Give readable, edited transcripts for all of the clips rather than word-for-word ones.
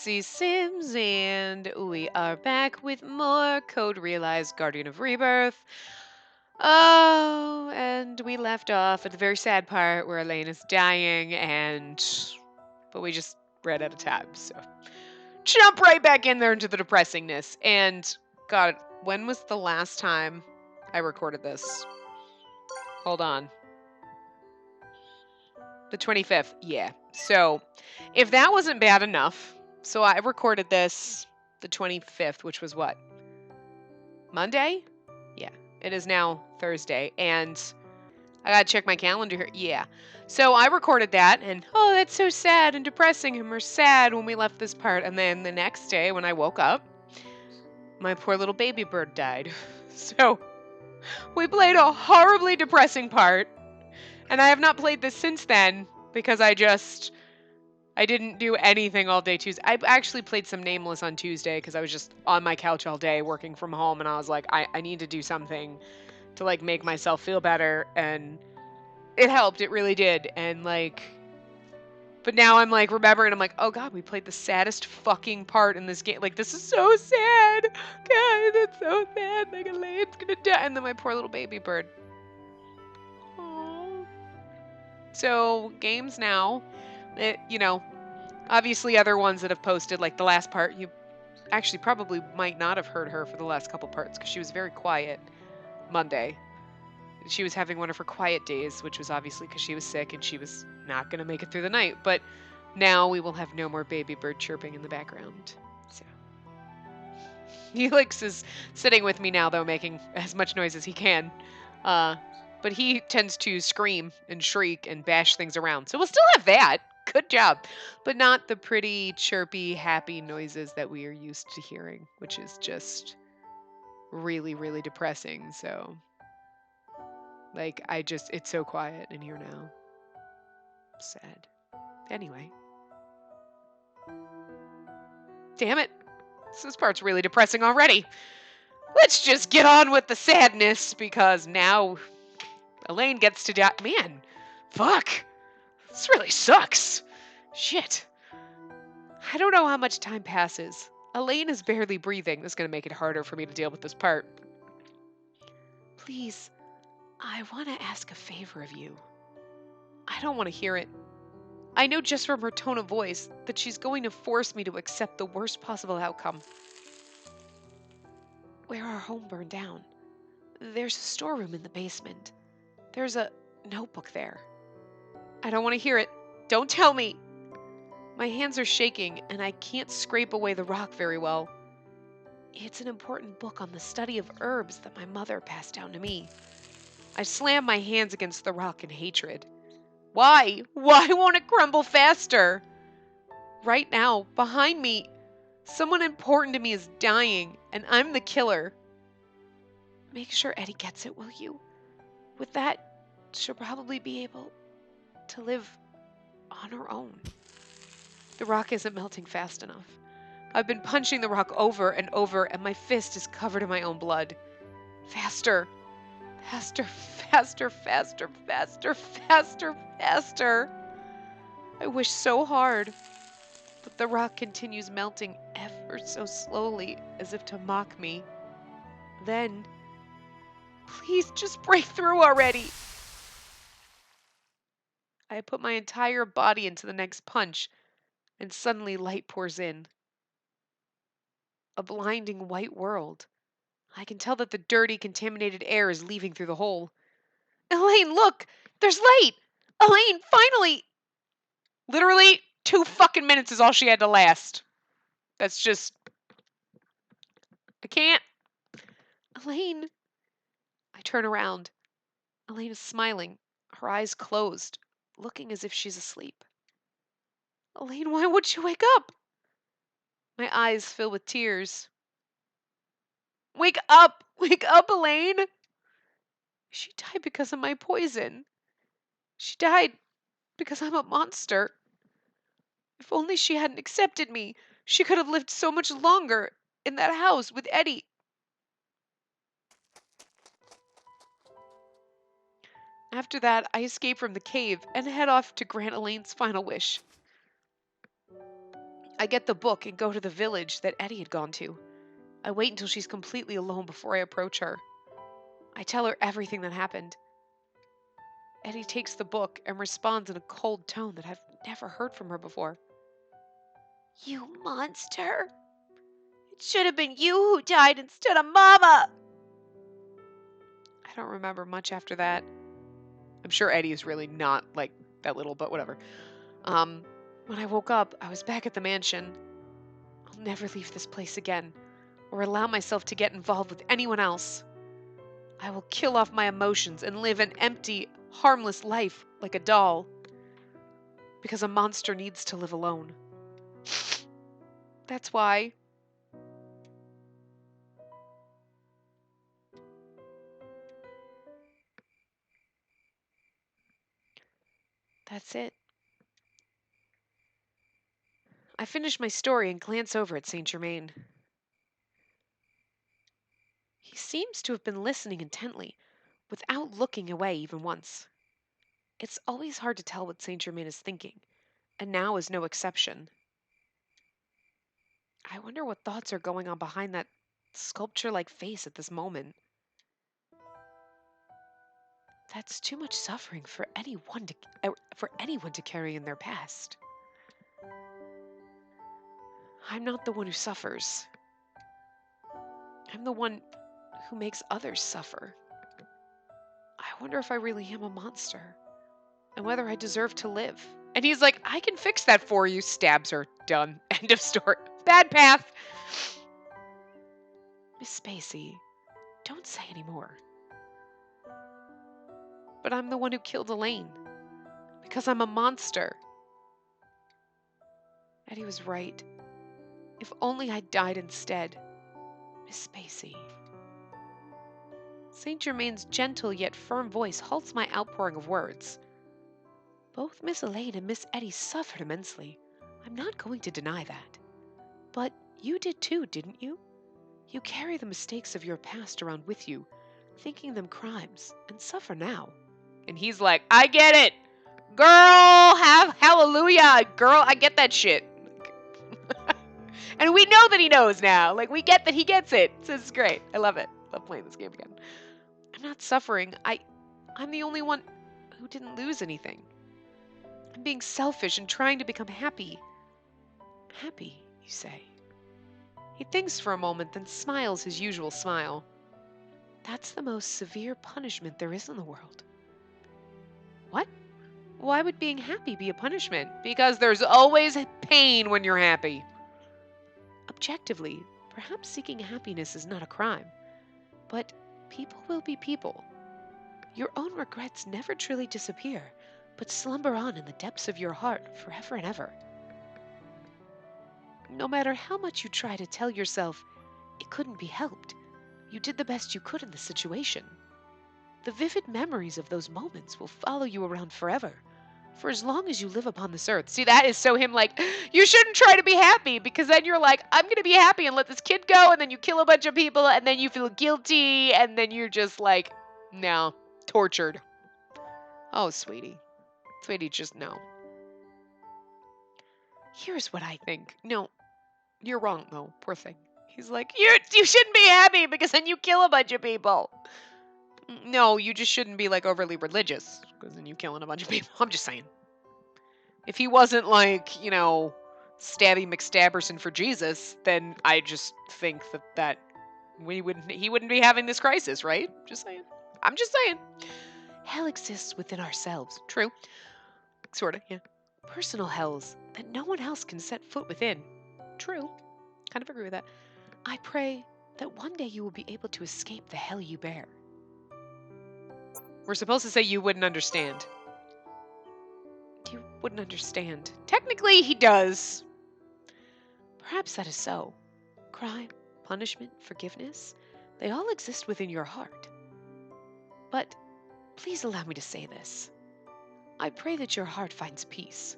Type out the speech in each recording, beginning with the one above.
Spacey Sims, and we are back with more Code Realized Guardian of Rebirth. Oh, and we left off at the very sad part where Elaine is dying, but we just ran out of time, so jump right back in there into the depressingness. And God, when was the last time I recorded this? Hold on. The 25th, yeah. So, if that wasn't bad enough, so I recorded this the 25th, which was what? Monday? Yeah. It is now Thursday, and I gotta check my calendar here. Yeah. So I recorded that, and oh, that's so sad and depressing, and we're sad when we left this part. And then the next day, when I woke up, my poor little baby bird died. So we played a horribly depressing part, and I have not played this since then because I didn't do anything all day Tuesday. I actually played some Nameless on Tuesday because I was just on my couch all day working from home, and I was like, I need to do something to like make myself feel better, and it helped. It really did. And like, but now I'm like remembering, I'm like, oh God, we played the saddest fucking part in this game. Like, this is so sad. God, that's so sad. Like, Elaine's gonna die, and then my poor little baby bird. Aww. So games now, obviously other ones that have posted, like the last part, you actually probably might not have heard her for the last couple parts because she was very quiet Monday. She was having one of her quiet days, which was obviously because she was sick and she was not going to make it through the night. But now we will have no more baby bird chirping in the background. So Helix is sitting with me now, though, making as much noise as he can. But he tends to scream and shriek and bash things around. So we'll still have that. Good job. But not the pretty, chirpy, happy noises that we are used to hearing, which is just really, really depressing. So, like, it's so quiet in here now. Sad. Anyway. Damn it. This part's really depressing already. Let's just get on with the sadness because now Elaine gets to die. Man, fuck. This really sucks. Shit. I don't know how much time passes. Elaine is barely breathing. This is going to make it harder for me to deal with this part. Please, I want to ask a favor of you. I don't want to hear it. I know just from her tone of voice that she's going to force me to accept the worst possible outcome. Where our home burned down, there's a storeroom in the basement. There's a notebook there. I don't want to hear it. Don't tell me. My hands are shaking and I can't scrape away the rock very well. It's an important book on the study of herbs that my mother passed down to me. I slam my hands against the rock in hatred. Why? Why won't it crumble faster? Right now, behind me, someone important to me is dying, and I'm the killer. Make sure Eddie gets it, will you? With that, she'll probably be able to live on her own. The rock isn't melting fast enough. I've been punching the rock over and over, and my fist is covered in my own blood. Faster. Faster, faster, faster, faster, faster, faster. I wish so hard, but the rock continues melting ever so slowly, as if to mock me. Then, please just break through already. I put my entire body into the next punch, and suddenly light pours in. A blinding white world. I can tell that the dirty, contaminated air is leaving through the hole. Elaine, look! There's light! Elaine, finally! Literally, 2 fucking minutes is all she had to last. That's just... I can't. Elaine. I turn around. Elaine is smiling, her eyes closed, looking as if she's asleep. Elaine, why won't you wake up? My eyes fill with tears. Wake up! Wake up, Elaine! She died because of my poison. She died because I'm a monster. If only she hadn't accepted me, she could have lived so much longer in that house with Eddie. After that, I escape from the cave and head off to grant Elaine's final wish. I get the book and go to the village that Eddie had gone to. I wait until she's completely alone before I approach her. I tell her everything that happened. Eddie takes the book and responds in a cold tone that I've never heard from her before. You monster! It should have been you who died instead of Mama! I don't remember much after that. I'm sure Eddie is really not like that little, but whatever. When I woke up, I was back at the mansion. I'll never leave this place again, or allow myself to get involved with anyone else. I will kill off my emotions and live an empty, harmless life like a doll. Because a monster needs to live alone. That's why. That's it. I finish my story and glance over at Saint Germain. He seems to have been listening intently, without looking away even once. It's always hard to tell what Saint Germain is thinking, and now is no exception. I wonder what thoughts are going on behind that sculpture-like face at this moment. That's too much suffering for anyone to carry in their past. I'm not the one who suffers. I'm the one who makes others suffer. I wonder if I really am a monster, and whether I deserve to live. And he's like, I can fix that for you. Stabs her. Done. End of story. Bad path. Miss Spacey, don't say any more. But I'm the one who killed Elaine. Because I'm a monster. Eddie was right. If only I died instead. Miss Spacey. Saint Germain's gentle yet firm voice halts my outpouring of words. Both Miss Elaine and Miss Eddie suffered immensely. I'm not going to deny that. But you did too, didn't you? You carry the mistakes of your past around with you, thinking them crimes, and suffer now. And he's like, I get it! Girl, hallelujah! Girl, I get that shit. And we know that he knows now. Like, we get that he gets it. So this is great. I love it. Love playing this game again. I'm not suffering. I'm the only one who didn't lose anything. I'm being selfish and trying to become happy. Happy, you say. He thinks for a moment, then smiles his usual smile. That's the most severe punishment there is in the world. What? Why would being happy be a punishment? Because there's always pain when you're happy. Objectively, perhaps seeking happiness is not a crime. But people will be people. Your own regrets never truly disappear, but slumber on in the depths of your heart forever and ever. No matter how much you try to tell yourself it couldn't be helped, you did the best you could in the situation. The vivid memories of those moments will follow you around forever, for as long as you live upon this earth. See, that is so him like, you shouldn't try to be happy, because then you're like, I'm going to be happy and let this kid go, and then you kill a bunch of people, and then you feel guilty, and then you're just like, no, tortured. Oh, sweetie. Sweetie, just no. Here's what I think. No, you're wrong, though. Poor thing. He's like, you shouldn't be happy because then you kill a bunch of people. No, you just shouldn't be, like, overly religious because then you killing a bunch of people. I'm just saying. If he wasn't, like, you know, Stabby McStabberson for Jesus, then I just think that he wouldn't be having this crisis, right? Just saying. I'm just saying. Hell exists within ourselves. True. Sorta, yeah. Personal hells that no one else can set foot within. True. Kind of agree with that. I pray that one day you will be able to escape the hell you bear. We're supposed to say you wouldn't understand. You wouldn't understand. Technically, he does. Perhaps that is so. Crime, punishment, forgiveness, they all exist within your heart. But please allow me to say this. I pray that your heart finds peace.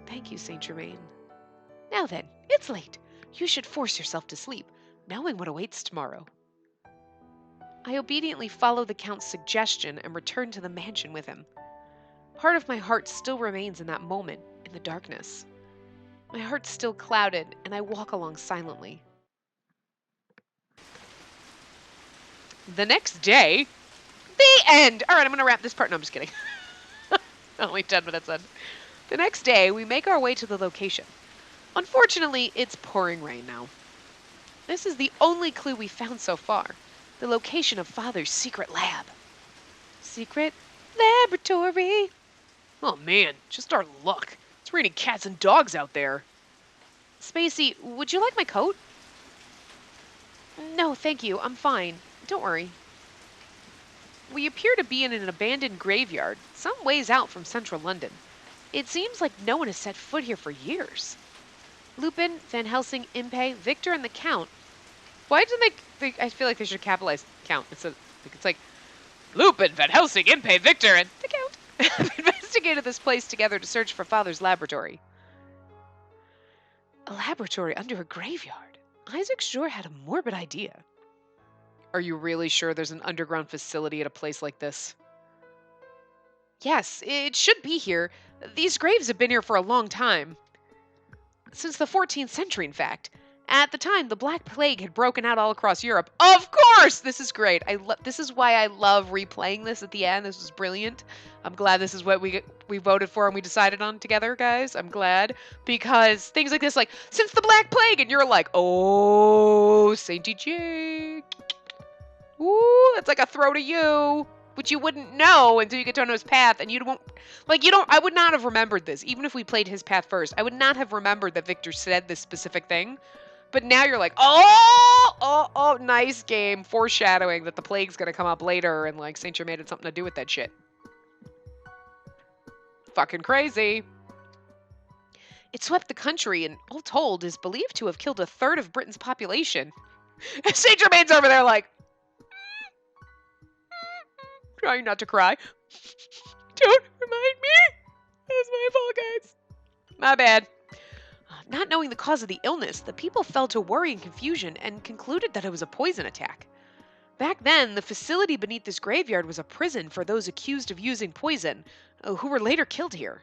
Thank you, Saint Germain. Now then, it's late. You should force yourself to sleep, knowing what awaits tomorrow. I obediently follow the Count's suggestion and return to the mansion with him. Part of my heart still remains in that moment, in the darkness. My heart's still clouded, and I walk along silently. The next day, the end! All right, I'm going to wrap this part. No, I'm just kidding. Only 10 minutes in. The next day, we make our way to the location. Unfortunately, it's pouring rain now. This is the only clue we found so far. The location of Father's secret lab. Secret laboratory. Oh man, just our luck. It's raining cats and dogs out there. Spacey, would you like my coat? No, thank you. I'm fine. Don't worry. We appear to be in an abandoned graveyard, some ways out from central London. It seems like no one has set foot here for years. Lupin, Van Helsing, Impey, Victor, and the Count. Why didn't they I feel like they should capitalize Count. It's like Lupin, Van Helsing, Impey, Victor, and the Count have investigated this place together to search for Father's laboratory. A laboratory under a graveyard. Isaac sure had a morbid idea. Are you really sure there's an underground facility at a place like this? Yes, it should be here. These graves have been here for a long time. Since the 14th century, in fact. At the time, the Black Plague had broken out all across Europe. Of course! This is great. This is why I love replaying this at the end. This was brilliant. I'm glad this is what we voted for and we decided on together, guys. I'm glad. Because things like this, like, since the Black Plague, and you're like, oh, Sainty J. Ooh, that's like a throw to you. Which you wouldn't know until you get to know his path, and I would not have remembered this, even if we played his path first. I would not have remembered that Victor said this specific thing. But now you're like, oh, nice game. Foreshadowing that the plague's gonna come up later, and like Saint Germain had something to do with that shit. Fucking crazy. It swept the country, and all told, is believed to have killed a third of Britain's population. And Saint Germain's over there like, trying not to cry. Don't remind me. That was my fault, guys. My bad. Not knowing the cause of the illness, the people fell to worry and confusion and concluded that it was a poison attack. Back then, the facility beneath this graveyard was a prison for those accused of using poison, who were later killed here.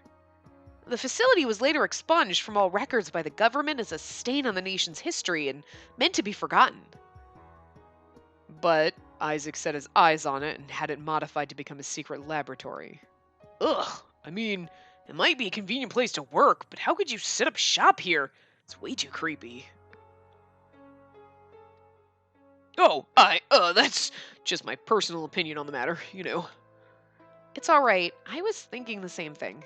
The facility was later expunged from all records by the government as a stain on the nation's history and meant to be forgotten. But Isaac set his eyes on it and had it modified to become a secret laboratory. Ugh, I mean, it might be a convenient place to work, but how could you set up shop here? It's way too creepy. Oh, that's just my personal opinion on the matter, you know. It's alright, I was thinking the same thing.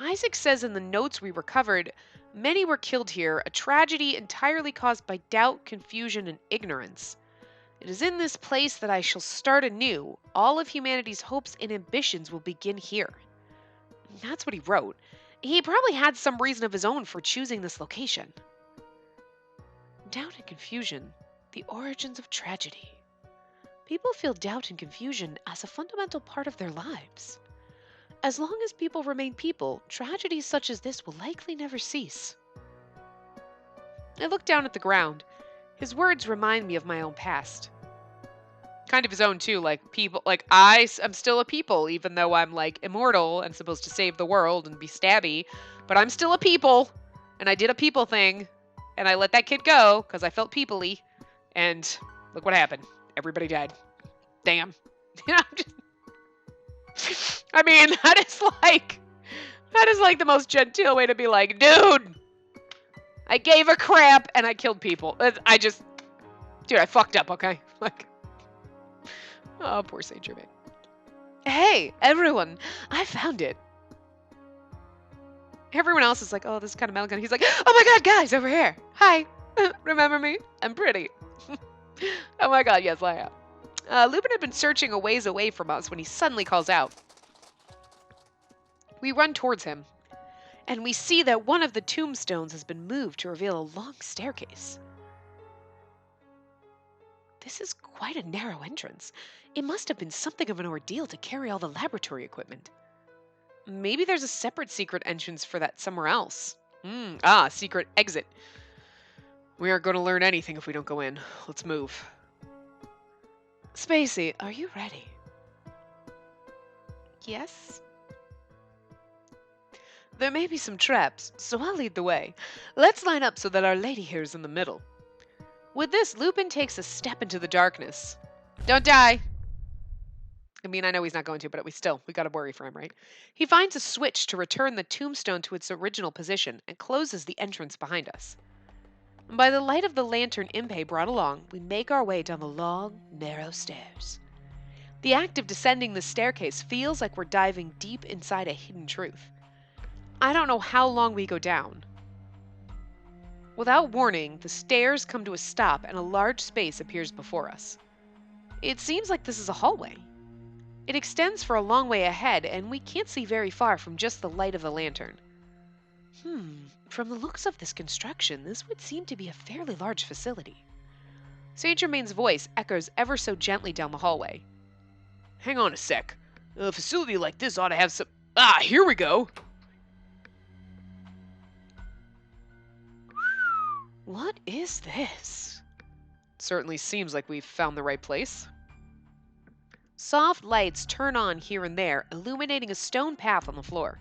Isaac says in the notes we recovered, many were killed here, a tragedy entirely caused by doubt, confusion, and ignorance. It is in this place that I shall start anew. All of humanity's hopes and ambitions will begin here. That's what he wrote. He probably had some reason of his own for choosing this location. Doubt and confusion, the origins of tragedy. People feel doubt and confusion as a fundamental part of their lives. As long as people remain people, tragedies such as this will likely never cease. I look down at the ground. His words remind me of my own past. Kind of his own too, like people, like I'm still a people, even though I'm like immortal and supposed to save the world and be stabby, but I'm still a people, and I did a people thing, and I let that kid go because I felt people-y, and look what happened. Everybody died. Damn. I mean, that is like the most genteel way to be like, dude, I gave a crap and I killed people. Dude, I fucked up, okay? Like, oh, poor Saint Germain. Hey, everyone, I found it. Everyone else is like, oh, this is kind of melancholy. He's like, oh my god, guys, over here. Hi. Remember me? I'm pretty. Oh my god, yes, I am. Lupin had been searching a ways away from us when he suddenly calls out. We run towards him, and we see that one of the tombstones has been moved to reveal a long staircase. This is quite a narrow entrance. It must have been something of an ordeal to carry all the laboratory equipment. Maybe there's a separate secret entrance for that somewhere else. Secret exit. We aren't going to learn anything if we don't go in. Let's move. Spacey, are you ready? Yes. There may be some traps, so I'll lead the way. Let's line up so that our lady here is in the middle. With this, Lupin takes a step into the darkness. Don't die! I mean, I know he's not going to, but we gotta worry for him, right? He finds a switch to return the tombstone to its original position and closes the entrance behind us. By the light of the lantern Impey brought along, we make our way down the long, narrow stairs. The act of descending the staircase feels like we're diving deep inside a hidden truth. I don't know how long we go down. Without warning, the stairs come to a stop and a large space appears before us. It seems like this is a hallway. It extends for a long way ahead, and we can't see very far from just the light of the lantern. From the looks of this construction, this would seem to be a fairly large facility. Saint Germain's voice echoes ever so gently down the hallway. Hang on a sec. A facility like this ought to have some... Ah, here we go! What is this? Certainly seems like we've found the right place. Soft lights turn on here and there, illuminating a stone path on the floor.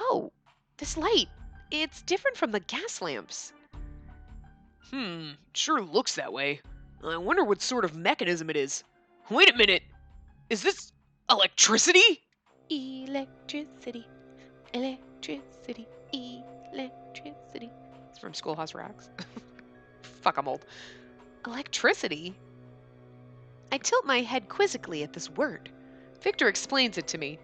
Oh, this light. It's different from the gas lamps. Sure looks that way. I wonder what sort of mechanism it is. Wait a minute! Is this electricity? Electricity, electricity, electricity. It's from Schoolhouse Rocks. Fuck, I'm old. Electricity? I tilt my head quizzically at this word. Victor explains it to me.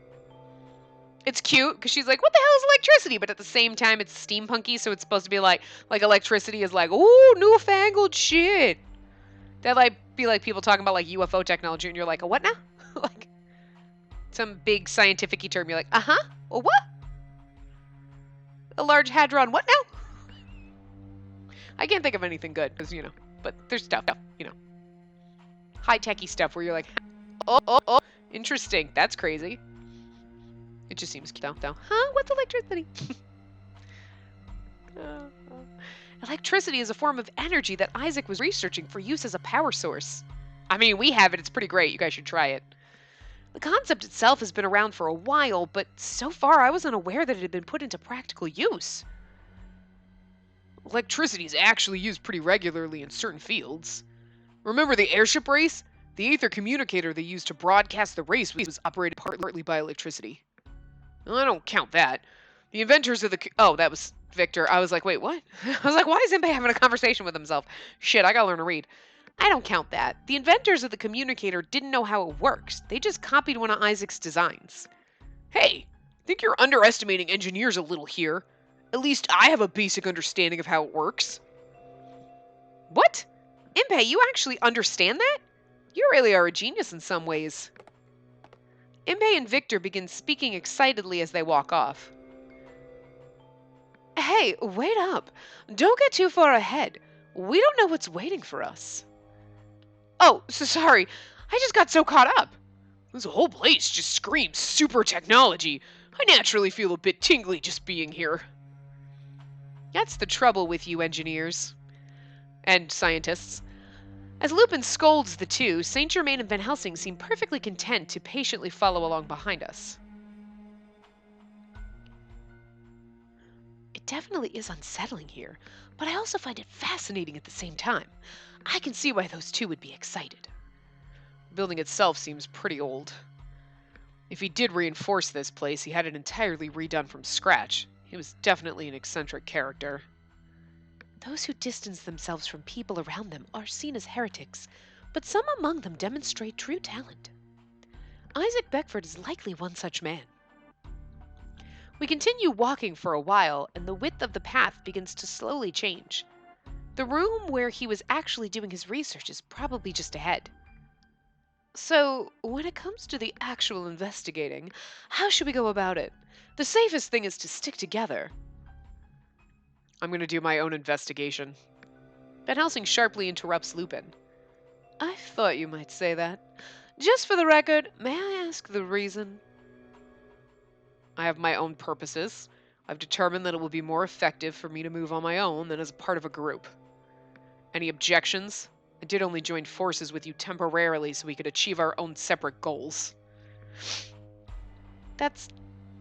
It's cute because she's like, what the hell is electricity? But at the same time, it's steampunky, so it's supposed to be like electricity is like, ooh, newfangled shit. That be like people talking about like UFO technology, and you're like, a what now? Like some big scientific-y term. You're like, uh-huh? A what? A large hadron, what now? I can't think of anything good, because, but there's stuff, high-techy stuff where you're like, oh, interesting, that's crazy. It just seems cute, though. Huh? What's electricity? Electricity is a form of energy that Isaac was researching for use as a power source. I mean, we have it. It's pretty great. You guys should try it. The concept itself has been around for a while, but so far I was unaware that it had been put into practical use. Electricity is actually used pretty regularly in certain fields. Remember the airship race? The ether communicator they used to broadcast the race was operated partly by electricity. Well, I don't count that. The inventors of the... Oh, that was Victor. I was like, wait, what? I was like, why is Impey having a conversation with himself? Shit, I gotta learn to read. I don't count that. The inventors of the communicator didn't know how it works. They just copied one of Isaac's designs. Hey, I think you're underestimating engineers a little here. At least I have a basic understanding of how it works. What? Impey, you actually understand that? You really are a genius in some ways. Impey and Victor begin speaking excitedly as they walk off. Hey, wait up. Don't get too far ahead. We don't know what's waiting for us. Oh, so sorry. I just got so caught up. This whole place just screams super technology. I naturally feel a bit tingly just being here. That's the trouble with you engineers. And scientists. As Lupin scolds the two, Saint Germain and Van Helsing seem perfectly content to patiently follow along behind us. It definitely is unsettling here, but I also find it fascinating at the same time. I can see why those two would be excited. The building itself seems pretty old. If he did reinforce this place, he had it entirely redone from scratch. He was definitely an eccentric character. Those who distance themselves from people around them are seen as heretics, but some among them demonstrate true talent. Isaac Beckford is likely one such man. We continue walking for a while, and the width of the path begins to slowly change. The room where he was actually doing his research is probably just ahead. So, when it comes to the actual investigating, how should we go about it? The safest thing is to stick together. I'm going to do my own investigation. Van Helsing sharply interrupts Lupin. I thought you might say that. Just for the record, may I ask the reason? I have my own purposes. I've determined that it will be more effective for me to move on my own than as a part of a group. Any objections? I did only join forces with you temporarily so we could achieve our own separate goals. That's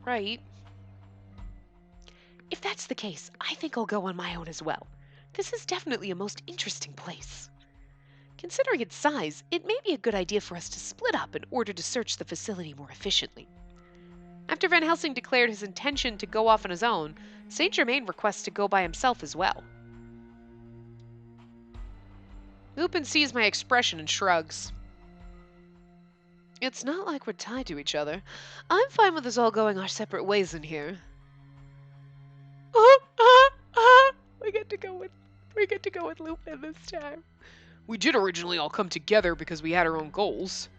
right. If that's the case, I think I'll go on my own as well. This is definitely a most interesting place. Considering its size, it may be a good idea for us to split up in order to search the facility more efficiently. After Van Helsing declared his intention to go off on his own, Saint Germain requests to go by himself as well. Lupin sees my expression and shrugs. It's not like we're tied to each other. I'm fine with us all going our separate ways in here. We get to go with Lupin this time. We did originally all come together because we had our own goals.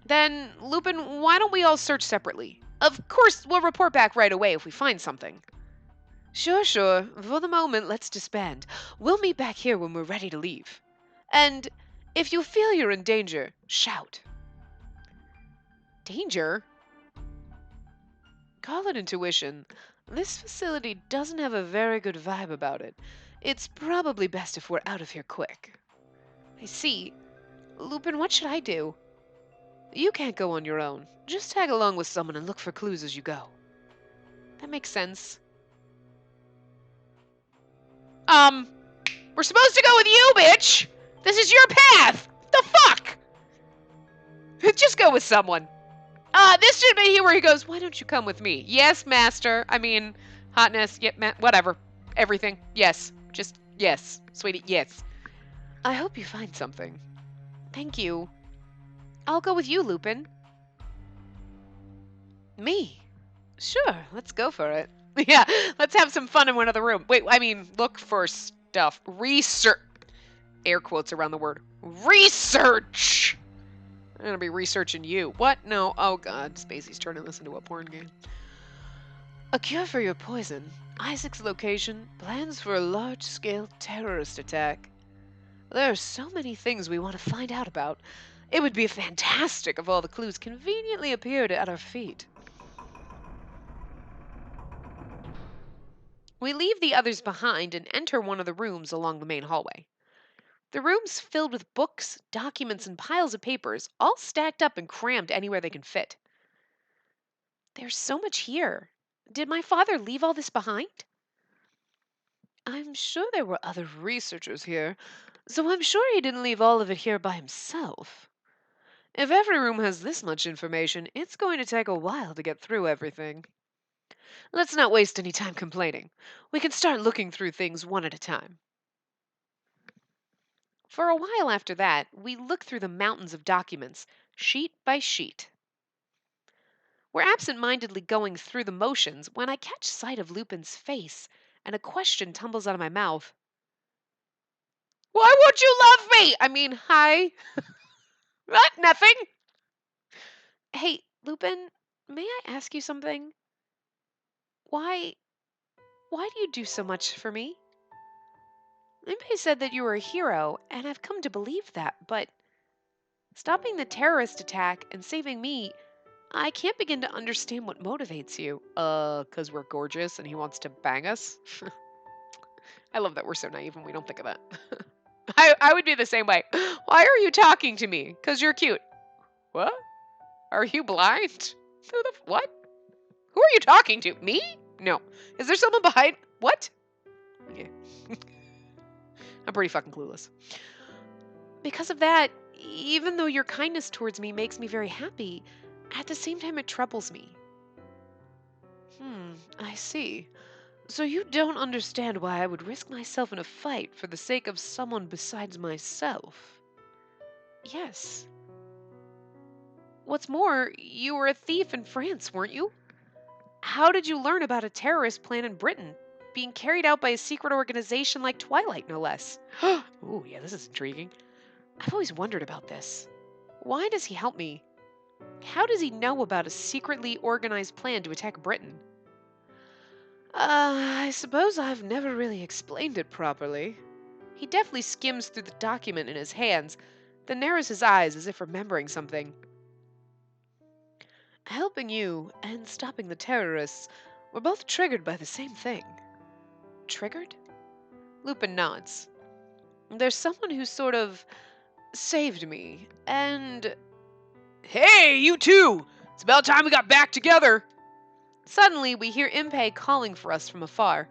Then, Lupin, why don't we all search separately? Of course, we'll report back right away if we find something. Sure. For the moment, let's disband. We'll meet back here when we're ready to leave. And if you feel you're in danger, shout. Danger? Call it intuition. This facility doesn't have a very good vibe about it. It's probably best if we're out of here quick. I see. Lupin, what should I do? You can't go on your own. Just tag along with someone and look for clues as you go. That makes sense. We're supposed to go with you, bitch! This is your path! The fuck? Just go with someone. This should be here where he goes, why don't you come with me? Yes, master. I mean, hotness, whatever. Everything. Yes. Just, yes. Sweetie, yes. I hope you find something. Thank you. I'll go with you, Lupin. Me? Sure, let's go for it. Yeah, let's have some fun in one other room. Wait, I mean, look for stuff. Research. Air quotes around the word. Research! I'm gonna be researching you. What? No. Oh, God. Spacey's turning this into a porn game. A cure for your poison. Isaac's location. Plans for a large-scale terrorist attack. There are so many things we want to find out about. It would be fantastic if all the clues conveniently appeared at our feet. We leave the others behind and enter one of the rooms along the main hallway. The room's filled with books, documents, and piles of papers, all stacked up and crammed anywhere they can fit. There's so much here. Did my father leave all this behind? I'm sure there were other researchers here, so I'm sure he didn't leave all of it here by himself. If every room has this much information, it's going to take a while to get through everything. Let's not waste any time complaining. We can start looking through things one at a time. For a while after that, we look through the mountains of documents, sheet by sheet. We're absent-mindedly going through the motions when I catch sight of Lupin's face, and a question tumbles out of my mouth. Why won't you love me? I mean, hi. What? Nothing. Hey, Lupin, may I ask you something? Why do you do so much for me? Limpei said that you were a hero, and I've come to believe that, but stopping the terrorist attack and saving me, I can't begin to understand what motivates you. 'Cause we're gorgeous and he wants to bang us? I love that we're so naive and we don't think of that. I would be the same way. Why are you talking to me? 'Cause you're cute. What? Are you blind? What? Who are you talking to? Me? No. Is there someone behind? What? Yeah. I'm pretty fucking clueless. Because of that, even though your kindness towards me makes me very happy, at the same time it troubles me. I see. So you don't understand why I would risk myself in a fight for the sake of someone besides myself? Yes. What's more, you were a thief in France, weren't you? How did you learn about a terrorist plan in Britain, being carried out by a secret organization like Twilight, no less? Ooh, yeah, this is intriguing. I've always wondered about this. Why does he help me? How does he know about a secretly organized plan to attack Britain? I suppose I've never really explained it properly. He deftly skims through the document in his hands, then narrows his eyes as if remembering something. Helping you and stopping the terrorists were both triggered by the same thing. Triggered? Lupin nods. There's someone who sort of saved me, and... Hey, you two! It's about time we got back together! Suddenly, we hear Impey calling for us from afar.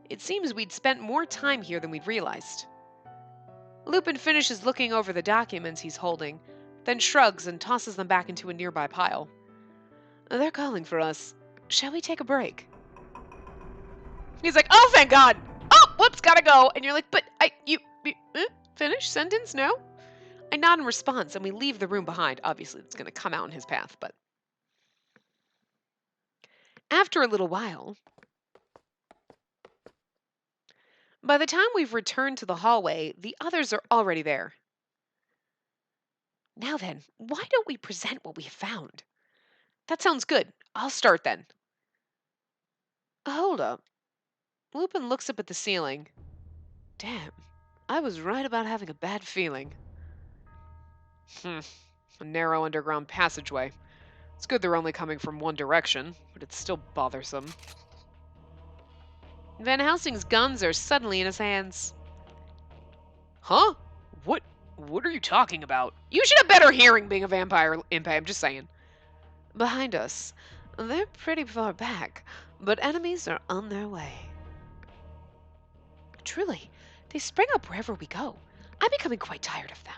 It seems we'd spent more time here than we'd realized. Lupin finishes looking over the documents he's holding, then shrugs and tosses them back into a nearby pile. They're calling for us. Shall we take a break? He's like, oh, thank God. Oh, whoops, gotta go. And you're like, but finish sentence? No? I nod in response, and we leave the room behind. Obviously, it's going to come out in his path, but... After a little while, by the time we've returned to the hallway, the others are already there. Now then, why don't we present what we have found? That sounds good. I'll start then. Hold up. Lupin looks up at the ceiling. Damn, I was right about having a bad feeling. A narrow underground passageway. It's good they're only coming from one direction, but it's still bothersome. Van Helsing's guns are suddenly in his hands. Huh? What are you talking about? You should have better hearing being a vampire, Impey, I'm just saying. Behind us. They're pretty far back, but enemies are on their way. Truly, they spring up wherever we go. I'm becoming quite tired of them.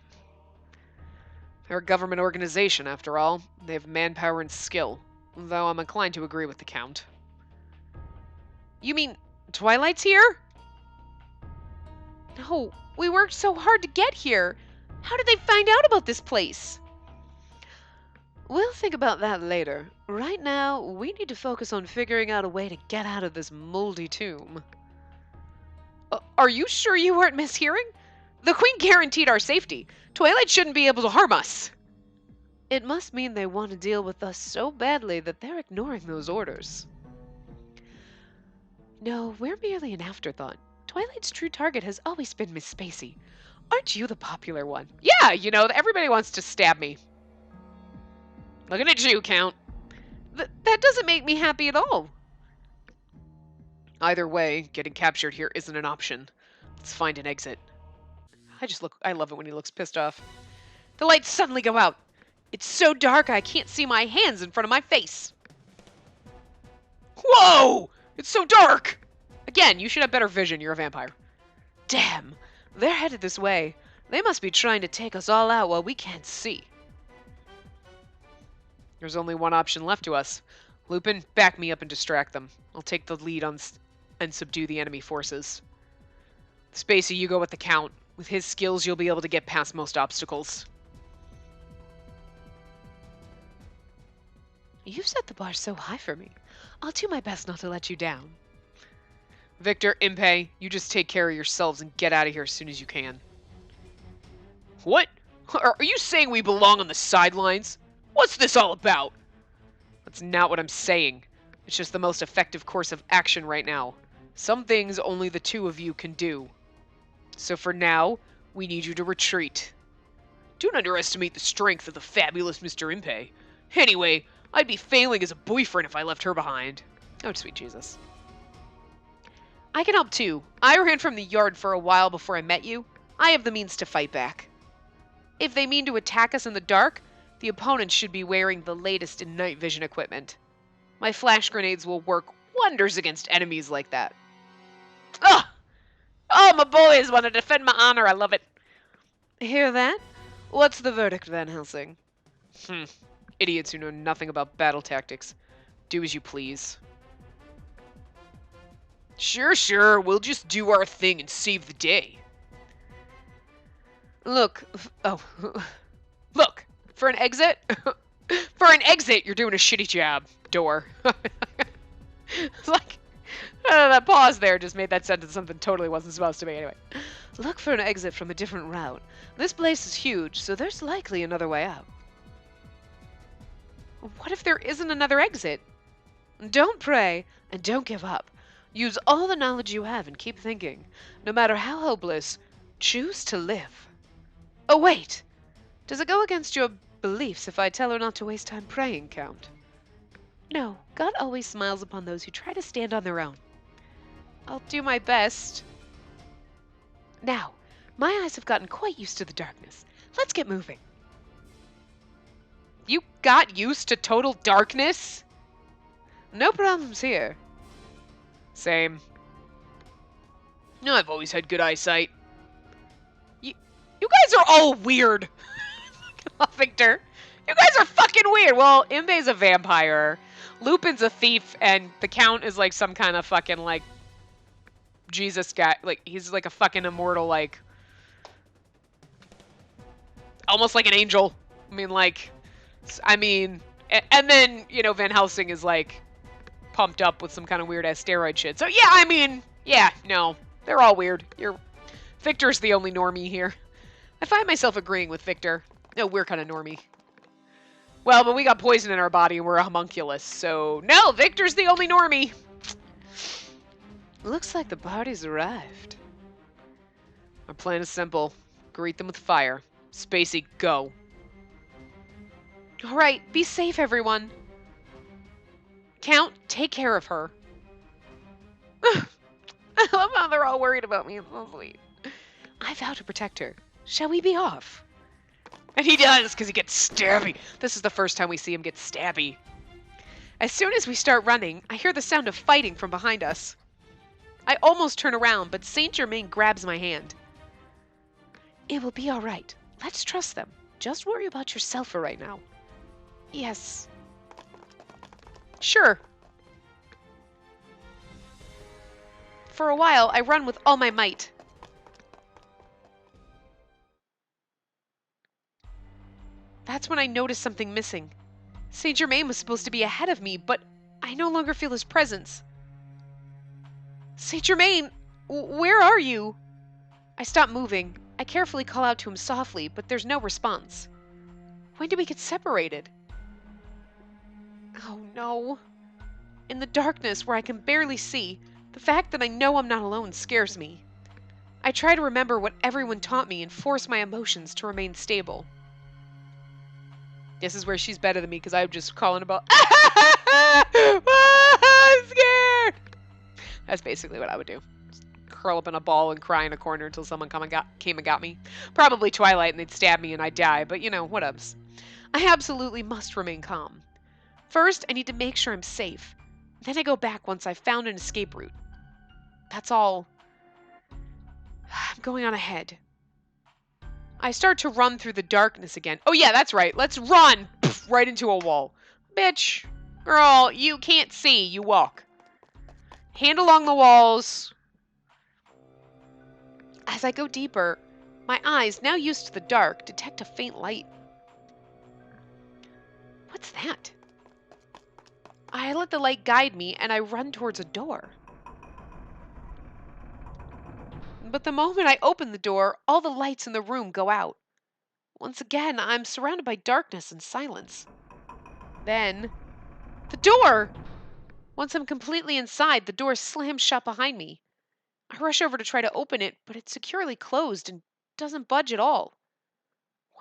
They're a government organization, after all. They have manpower and skill, though I'm inclined to agree with the Count. You mean Twilight's here? No, we worked so hard to get here. How did they find out about this place? We'll think about that later. Right now, we need to focus on figuring out a way to get out of this moldy tomb. Are you sure you weren't mishearing? The Queen guaranteed our safety. Twilight shouldn't be able to harm us. It must mean they want to deal with us so badly that they're ignoring those orders. No, we're merely an afterthought. Twilight's true target has always been Miss Spacey. Aren't you the popular one? Yeah, everybody wants to stab me. Looking at you, Count. That doesn't make me happy at all. Either way, getting captured here isn't an option. Let's find an exit. I love it when he looks pissed off. The lights suddenly go out. It's so dark I can't see my hands in front of my face. Whoa! It's so dark! Again, you should have better vision. You're a vampire. Damn, they're headed this way. They must be trying to take us all out while we can't see. There's only one option left to us. Lupin, back me up and distract them. I'll take the lead and subdue the enemy forces. Spacey, you go with the Count. With his skills, you'll be able to get past most obstacles. You've set the bar so high for me. I'll do my best not to let you down. Victor, Impey, you just take care of yourselves and get out of here as soon as you can. What? Are you saying we belong on the sidelines? What's this all about? That's not what I'm saying. It's just the most effective course of action right now. Some things only the two of you can do. So for now, we need you to retreat. Don't underestimate the strength of the fabulous Mr. Impey. Anyway, I'd be failing as a boyfriend if I left her behind. Oh, sweet Jesus. I can help too. I ran from the yard for a while before I met you. I have the means to fight back. If they mean to attack us in the dark, the opponents should be wearing the latest in night vision equipment. My flash grenades will work wonders against enemies like that. Ugh! Oh, my boys want to defend my honor. I love it. Hear that? What's the verdict, Van Helsing? Idiots who know nothing about battle tactics. Do as you please. Sure. We'll just do our thing and save the day. Look. Look. For an exit? For an exit, you're doing a shitty job. Door. It's like, that pause there just made that sentence something totally wasn't supposed to be anyway. Look for an exit from a different route. This place is huge, so there's likely another way out. What if there isn't another exit? Don't pray, and don't give up. Use all the knowledge you have and keep thinking. No matter how hopeless, choose to live. Oh, wait! Does it go against your beliefs if I tell her not to waste time praying, Count? No, God always smiles upon those who try to stand on their own. I'll do my best. Now, my eyes have gotten quite used to the darkness. Let's get moving. You got used to total darkness? No problems here. Same. No, I've always had good eyesight. You guys are all weird. Victor. You guys are fucking weird. Well, Imbe's a vampire. Lupin's a thief, and the Count is like some kind of fucking like Jesus guy. Like he's like a fucking immortal, like almost like an angel. I mean, and then you know Van Helsing is like pumped up with some kind of weird ass steroid shit. So yeah, I mean, yeah, no, they're all weird. Victor's the only normie here. I find myself agreeing with Victor. No, we're kind of normie. Well, but we got poison in our body and we're a homunculus, so no, Victor's the only normie. Looks like the party's arrived. Our plan is simple. Greet them with fire. Spacey, go. All right, be safe, everyone. Count, take care of her. I love how they're all worried about me. It's so sweet. I vow to protect her. Shall we be off? And he does, because he gets stabby. This is the first time we see him get stabby. As soon as we start running, I hear the sound of fighting from behind us. I almost turn around, but Saint Germain grabs my hand. It will be all right. Let's trust them. Just worry about yourself for right now. Yes. Sure. For a while, I run with all my might. That's when I notice something missing. Saint Germain was supposed to be ahead of me, but I no longer feel his presence. Saint Germain, where are you? I stop moving. I carefully call out to him softly, but there's no response. When did we get separated? Oh no. In the darkness where I can barely see, the fact that I know I'm not alone scares me. I try to remember what everyone taught me and force my emotions to remain stable. This is where she's better than me because I'm just calling about, I'm scared. That's basically what I would do. Just curl up in a ball and cry in a corner until someone came and got me. Probably Twilight and they'd stab me and I'd die, but you know, whatevs. I absolutely must remain calm. First, I need to make sure I'm safe. Then I go back once I've found an escape route. That's all. I'm going on ahead. I start to run through the darkness again. Oh yeah, that's right. Let's run! Pff, right into a wall. Bitch. Girl, you can't see. You walk. Hand along the walls. As I go deeper, my eyes, now used to the dark, detect a faint light. What's that? I let the light guide me and I run towards a door. But the moment I open the door, all the lights in the room go out. Once again, I'm surrounded by darkness and silence. Then, the door! Once I'm completely inside, the door slams shut behind me. I rush over to try to open it, but it's securely closed and doesn't budge at all.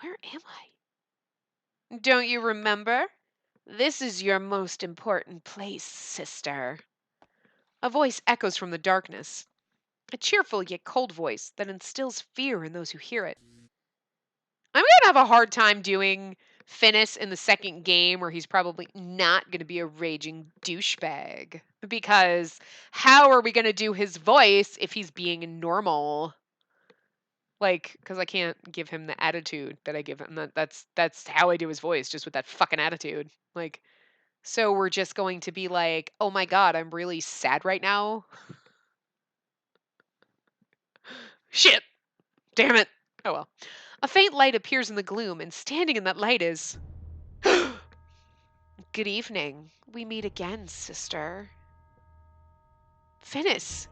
Where am I? Don't you remember? This is your most important place, sister. A voice echoes from the darkness. A cheerful yet cold voice that instills fear in those who hear it. I'm going to have a hard time doing Finis in the second game where he's probably not going to be a raging douchebag. Because how are we going to do his voice if he's being normal? Like, because I can't give him the attitude that I give him. That's how I do his voice, just with that fucking attitude. Like, so we're just going to be like, oh my god, I'm really sad right now. Shit! Damn it! Oh well. A faint light appears in the gloom, and standing in that light is... Good evening. We meet again, sister. Finis!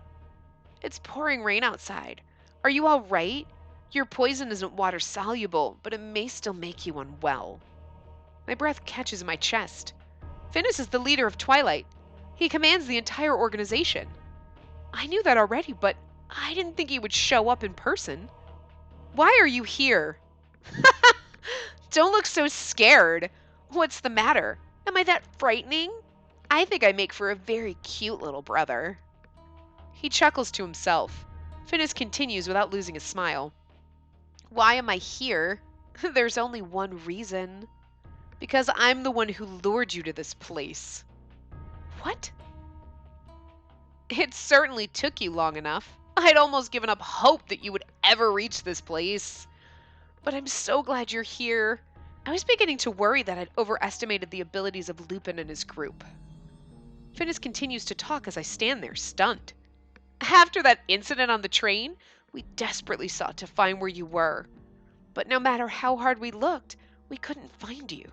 It's pouring rain outside. Are you all right? Your poison isn't water soluble, but it may still make you unwell. My breath catches in my chest. Finis is the leader of Twilight. He commands the entire organization. I knew that already, but I didn't think he would show up in person. Why are you here? Don't look so scared. What's the matter? Am I that frightening? I think I make for a very cute little brother. He chuckles to himself. Finis continues without losing his smile. Why am I here? There's only one reason. Because I'm the one who lured you to this place. What? It certainly took you long enough. I'd almost given up hope that you would ever reach this place. But I'm so glad you're here. I was beginning to worry that I'd overestimated the abilities of Lupin and his group. Finnis continues to talk as I stand there, stunned. After that incident on the train, we desperately sought to find where you were. But no matter how hard we looked, we couldn't find you.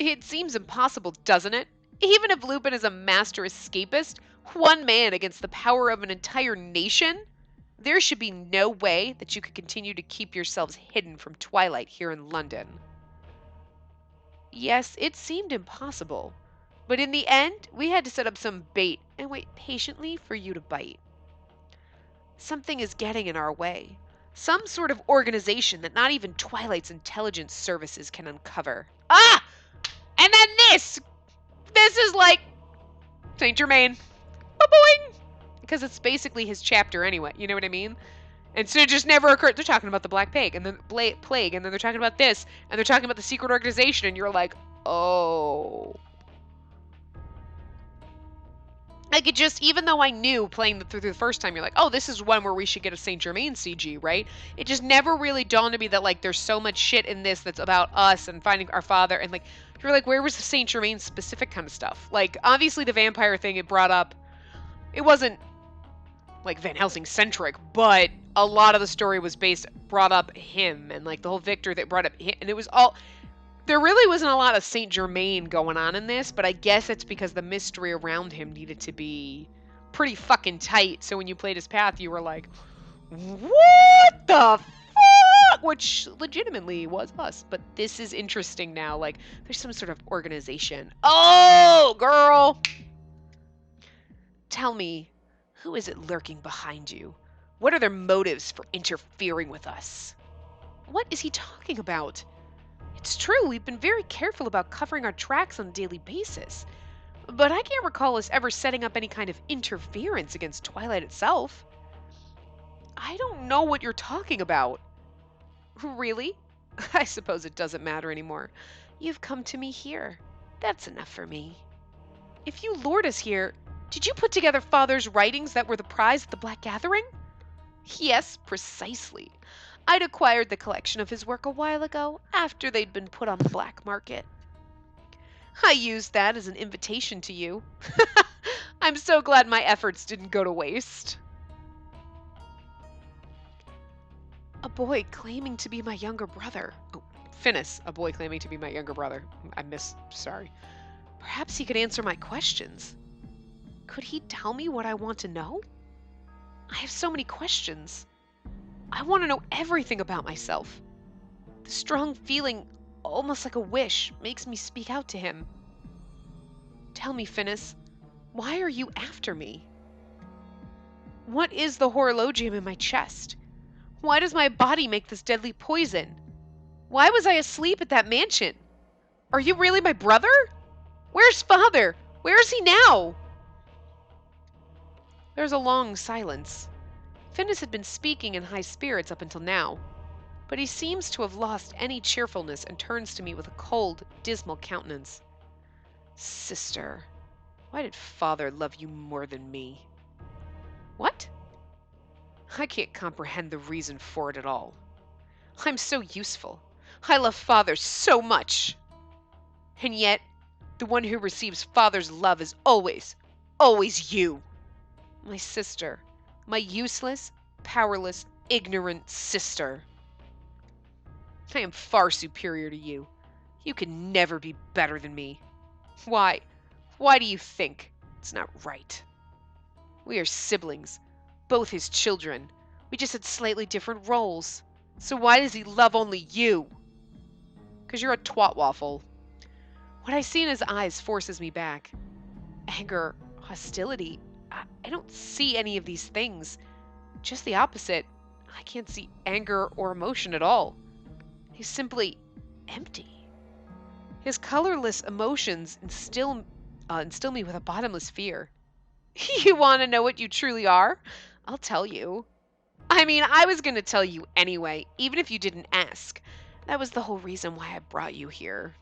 It seems impossible, doesn't it? Even if Lupin is a master escapist, one man against the power of an entire nation, there should be no way that you could continue to keep yourselves hidden from Twilight here in London. Yes, it seemed impossible. But in the end, we had to set up some bait and wait patiently for you to bite. Something is getting in our way. Some sort of organization that not even Twilight's intelligence services can uncover. Ah! And then this! This is like Saint Germain. Boing! Because it's basically his chapter anyway, you know what I mean? And so it just never occurred. They're talking about the Black Plague, and then plague, and then they're talking about this, and they're talking about the secret organization, and you're like, oh. Like, it just, even though I knew playing through the first time, you're like, oh, this is one where we should get a Saint Germain CG, right? It just never really dawned on me that, like, there's so much shit in this that's about us and finding our father, and, like, you're like, where was the Saint Germain specific kind of stuff? Like, obviously the vampire thing it brought up, it wasn't, like, Van Helsing centric, but a lot of the story was brought up him, and, like, the whole Victor that brought up him, and it was all... There really wasn't a lot of Saint Germain going on in this, but I guess it's because the mystery around him needed to be pretty fucking tight. So when you played his path, you were like, what the fuck? Which legitimately was us. But this is interesting now. Like, there's some sort of organization. Oh, girl! Tell me, who is it lurking behind you? What are their motives for interfering with us? What is he talking about? It's true, we've been very careful about covering our tracks on a daily basis. But I can't recall us ever setting up any kind of interference against Twilight itself. I don't know what you're talking about. Really? I suppose it doesn't matter anymore. You've come to me here. That's enough for me. If you lured us here, did you put together Father's writings that were the prize at the Black Gathering? Yes, precisely. I'd acquired the collection of his work a while ago, after they'd been put on the black market. I used that as an invitation to you. I'm so glad my efforts didn't go to waste. A boy claiming to be my younger brother. Oh, Finnis, a boy claiming to be my younger brother. Sorry. Perhaps he could answer my questions. Could he tell me what I want to know? I have so many questions. I want to know everything about myself. The strong feeling, almost like a wish, makes me speak out to him. Tell me, Finnis, why are you after me? What is the horologium in my chest? Why does my body make this deadly poison? Why was I asleep at that mansion? Are you really my brother? Where's Father? Where is he now? There's a long silence. Finnis had been speaking in high spirits up until now, but he seems to have lost any cheerfulness and turns to me with a cold, dismal countenance. Sister, why did Father love you more than me? What? I can't comprehend the reason for it at all. I'm so useful. I love Father so much. And yet, the one who receives Father's love is always, always you. My sister. My useless, powerless, ignorant sister. I am far superior to you. You can never be better than me. Why? Why do you think? It's not right. We are siblings, both his children. We just had slightly different roles. So why does he love only you? 'Cause you're a twat waffle. What I see in his eyes forces me back. Anger, hostility. I don't see any of these things. Just the opposite. I can't see anger or emotion at all. He's simply empty. His colorless emotions instill me with a bottomless fear. You want to know what you truly are? I'll tell you. I mean, I was going to tell you anyway, even if you didn't ask. That was the whole reason why I brought you here.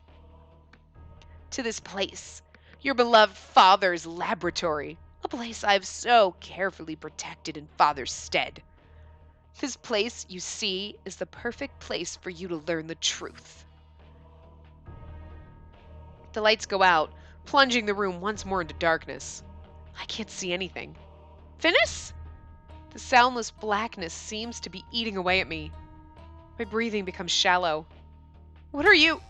to this place, your beloved father's laboratory, a place I've so carefully protected in father's stead. This place, you see, is the perfect place for you to learn the truth. The lights go out, plunging the room once more into darkness. I can't see anything. Finis? The soundless blackness seems to be eating away at me. My breathing becomes shallow. What are you?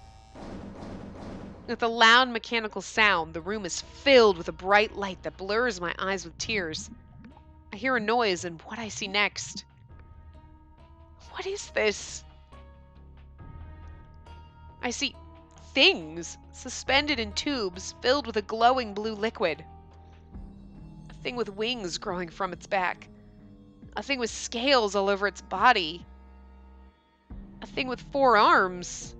With a loud mechanical sound, the room is filled with a bright light that blurs my eyes with tears. I hear a noise, and what I see next. What is this? I see things suspended in tubes filled with a glowing blue liquid. A thing with wings growing from its back. A thing with scales all over its body. A thing with 4 arms.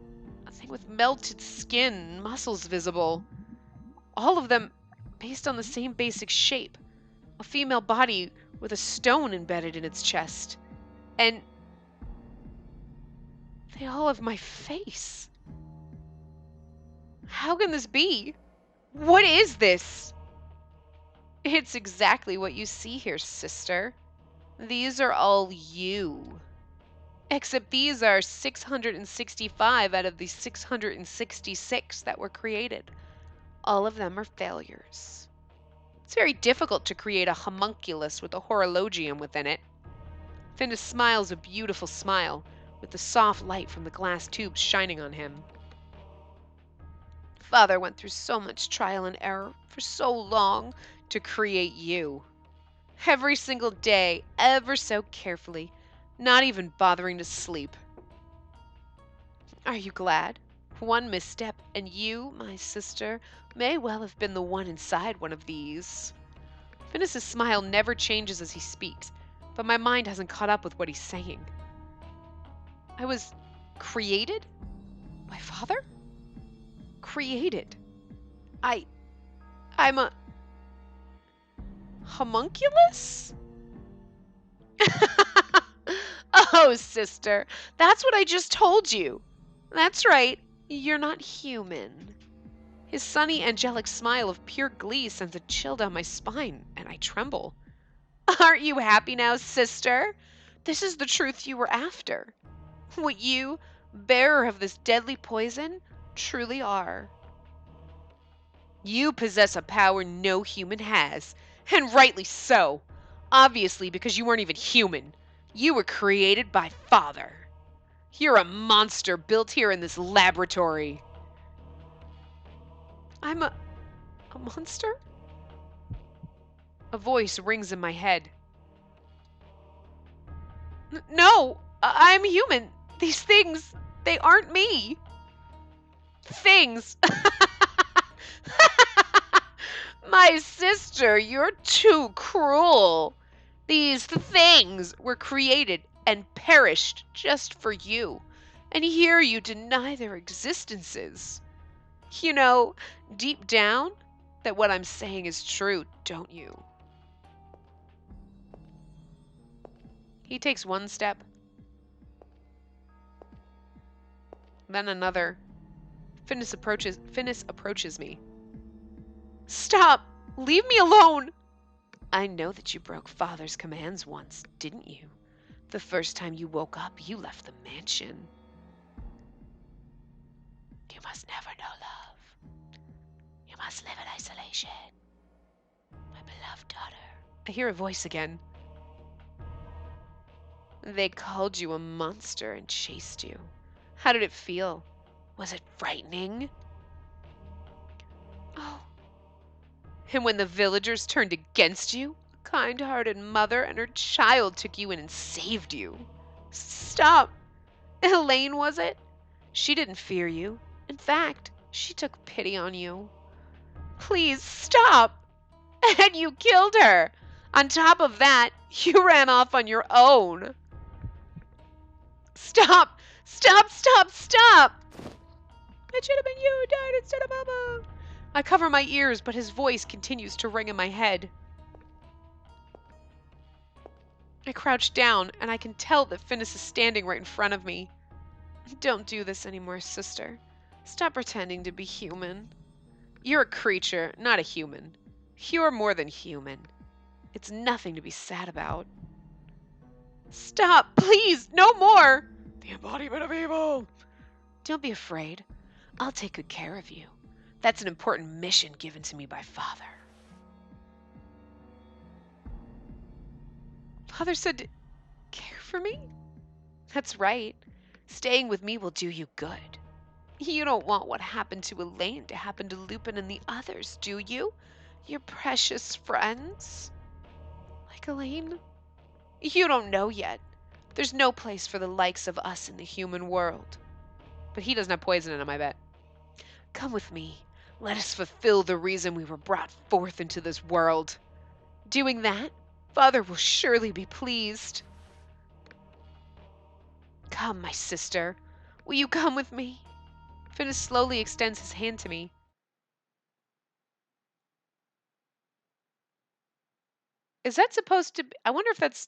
A thing with melted skin and muscles visible. All of them based on the same basic shape. A female body with a stone embedded in its chest. And they all have my face. How can this be? What is this? It's exactly what you see here, sister. These are all you. Except these are 665 out of the 666 that were created. All of them are failures. It's very difficult to create a homunculus with a horologium within it. Finis smiles a beautiful smile, with the soft light from the glass tubes shining on him. Father went through so much trial and error for so long to create you. Every single day, ever so carefully, not even bothering to sleep. Are you glad? One misstep, and you, my sister, may well have been the one inside one of these. Finis's smile never changes as he speaks, but my mind hasn't caught up with what he's saying. I was created? My father? Created. I'm a homunculus? Oh, sister, that's what I just told you. That's right, you're not human. His sunny, angelic smile of pure glee sends a chill down my spine, and I tremble. Aren't you happy now, sister? This is the truth you were after. What you, bearer of this deadly poison, truly are. You possess a power no human has, and rightly so. Obviously, because you weren't even human. You were created by Father. You're a monster built here in this laboratory. I'm a monster? A voice rings in my head. No, I'm human. These things, they aren't me. Things. My sister, you're too cruel. These things were created and perished just for you, and here you deny their existences. You know, deep down, that what I'm saying is true, don't you? He takes one step, then another. Finis approaches me. Stop! Leave me alone! I know that you broke Father's commands once, didn't you? The first time you woke up, you left the mansion. You must never know love. You must live in isolation. My beloved daughter. I hear a voice again. They called you a monster and chased you. How did it feel? Was it frightening? Oh. And when the villagers turned against you, a kind-hearted mother and her child took you in and saved you. Stop! Elaine, was it? She didn't fear you. In fact, she took pity on you. Please, stop! And you killed her! On top of that, you ran off on your own. Stop! Stop! Stop! Stop! It should have been you who died instead of Mama. I cover my ears, but his voice continues to ring in my head. I crouch down, and I can tell that Finis is standing right in front of me. Don't do this anymore, sister. Stop pretending to be human. You're a creature, not a human. You're more than human. It's nothing to be sad about. Stop, please, no more! The embodiment of evil! Don't be afraid. I'll take good care of you. That's an important mission given to me by Father. Father said to care for me? That's right. Staying with me will do you good. You don't want what happened to Elaine to happen to Lupin and the others, do you? Your precious friends? Like Elaine? You don't know yet. There's no place for the likes of us in the human world. But he doesn't have poison in him, I bet. Come with me. Let us fulfill the reason we were brought forth into this world. Doing that, Father will surely be pleased. Come, my sister. Will you come with me? Finis slowly extends his hand to me. Is that supposed to be... I wonder if that's...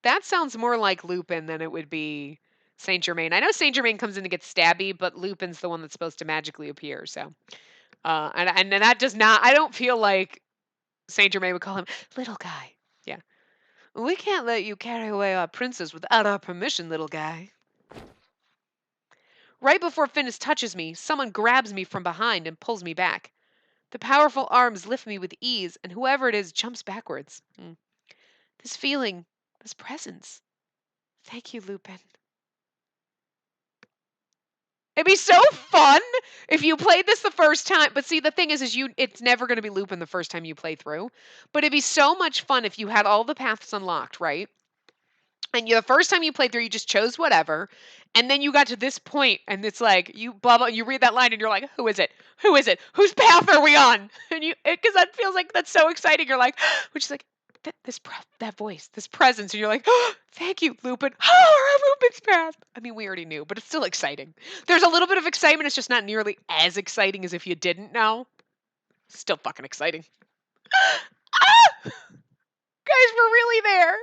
That sounds more like Lupin than it would be Saint Germain. I know Saint Germain comes in to get stabby, but Lupin's the one that's supposed to magically appear, so... and that does not... I don't feel like Saint Germain would call him little guy. Yeah. We can't let you carry away our princess without our permission, little guy. Right before Finis touches me, someone grabs me from behind and pulls me back. The powerful arms lift me with ease, and whoever it is jumps backwards. This feeling, this presence. Thank you, Lupin. It'd be so fun if you played this the first time. But see, the thing is it's never going to be Lupin the first time you play through. But it'd be so much fun if you had all the paths unlocked, right? And the first time you played through, you just chose whatever. And then you got to this point, and it's like, you blah, blah, you read that line, and you're like, who is it? Who is it? Whose path are we on? And because that feels like that's so exciting. You're like, which is like, that voice, this presence. And you're like, oh, thank you, Lupin. Oh, we're on Lupin's path. I mean, we already knew, but it's still exciting. There's a little bit of excitement. It's just not nearly as exciting as if you didn't know. Still fucking exciting. Ah! Guys, we're really there.